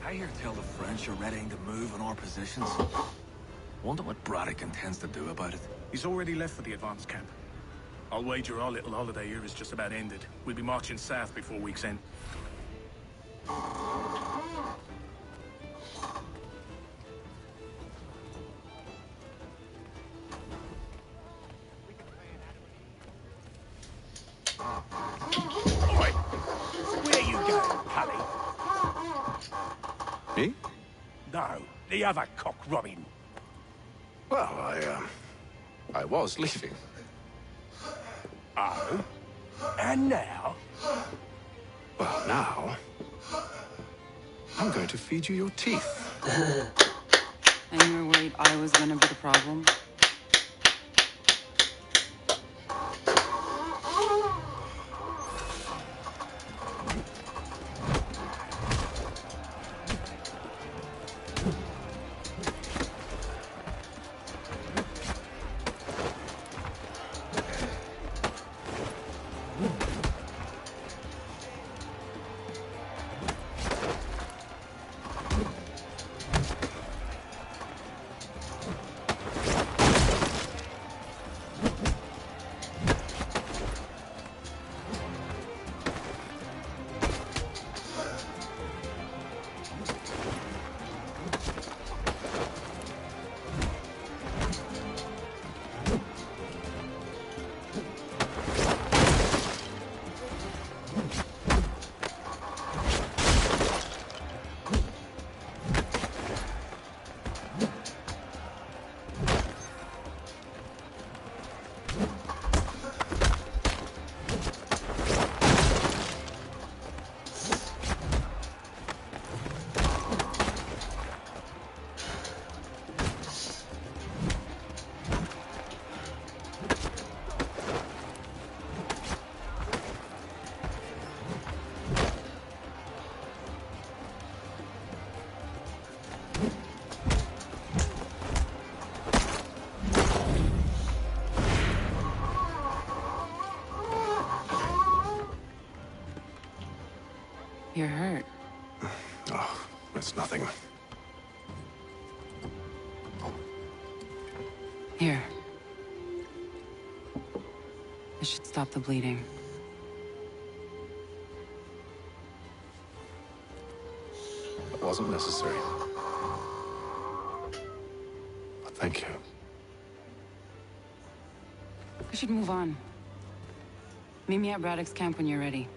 I hear tell the French are readying to move on our positions. Wonder what Braddock intends to do about it. He's already left for the advance camp. I'll wager our little holiday here is just about ended. We'll be marching south before week's end. Oi! Where you going, Cully? Me? No, the other cock Robin. Well, I was leaving. Oh? And now? Well, now... I'm going to feed you your teeth. And you were worried I was gonna be the problem? You're hurt. Oh, it's nothing. Here. This should stop the bleeding. That wasn't necessary. But thank you. We should move on. Meet me at Braddock's camp when you're ready.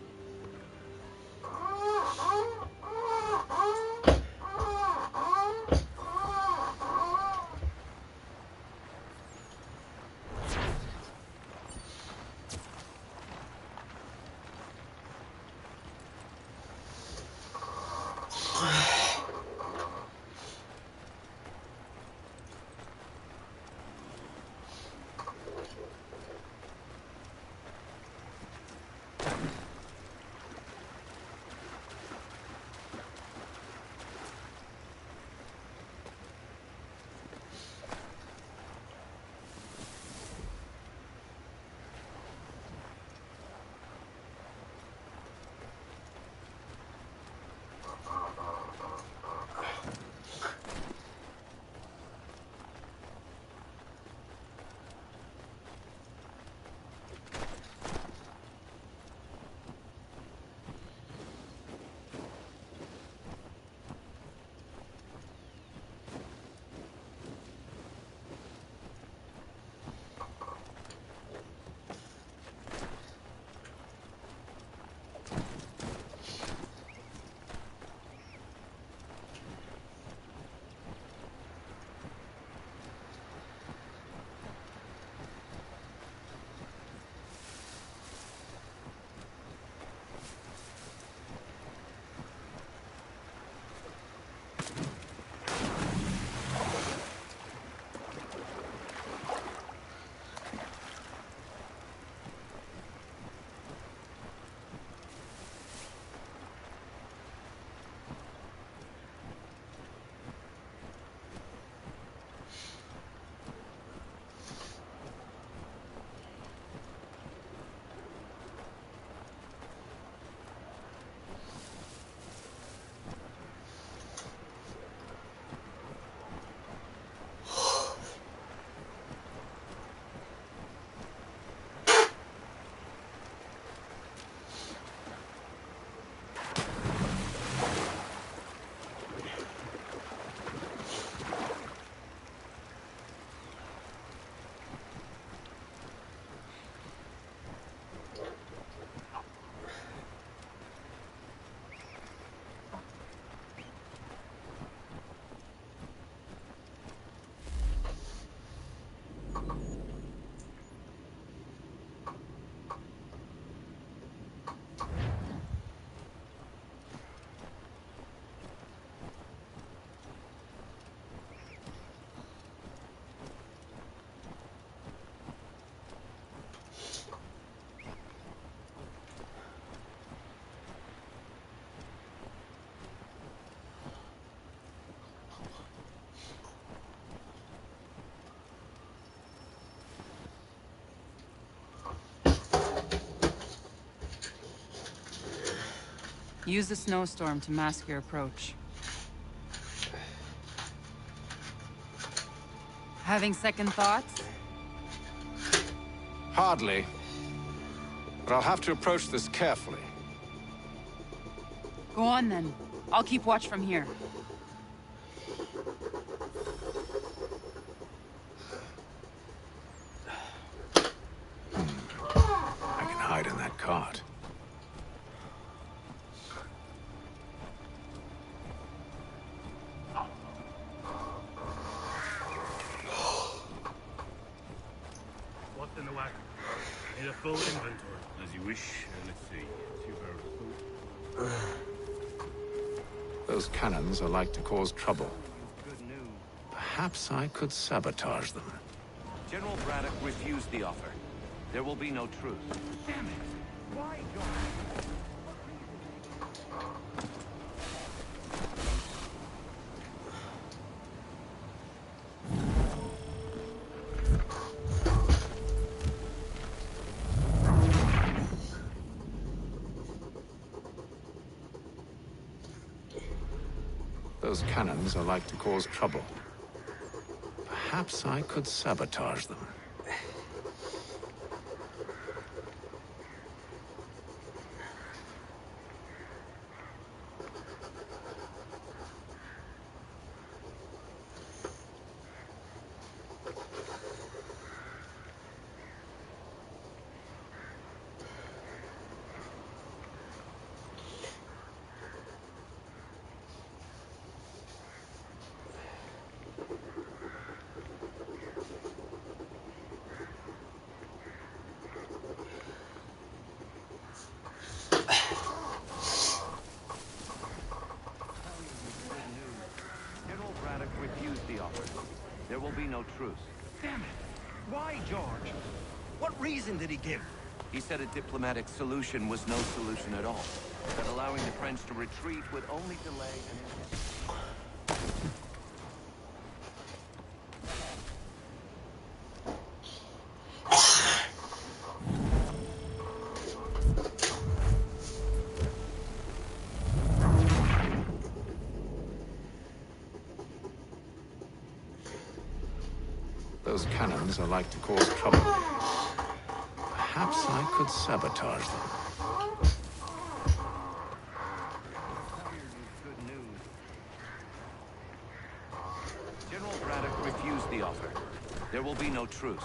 Use the snowstorm to mask your approach. Having second thoughts? Hardly. But I'll have to approach this carefully. Go on then. I'll keep watch from here. I can hide in that cart. What's in the wagon? Need a full inventory. As you wish. Let's see. Those cannons are like to cause trouble. Perhaps I could sabotage them. General Braddock refused the offer. There will be no truce. Damn it! Why, John? Those cannons are like to cause trouble. Perhaps I could sabotage them. General Braddock refused the offer. There will be no truce. Damn it! Why, George? What reason did he give? He said a diplomatic solution was no solution at all. That allowing the French to retreat would only delay an Those cannons are like to cause trouble. Perhaps I could sabotage them. good news. General Braddock refused the offer. There will be no truce.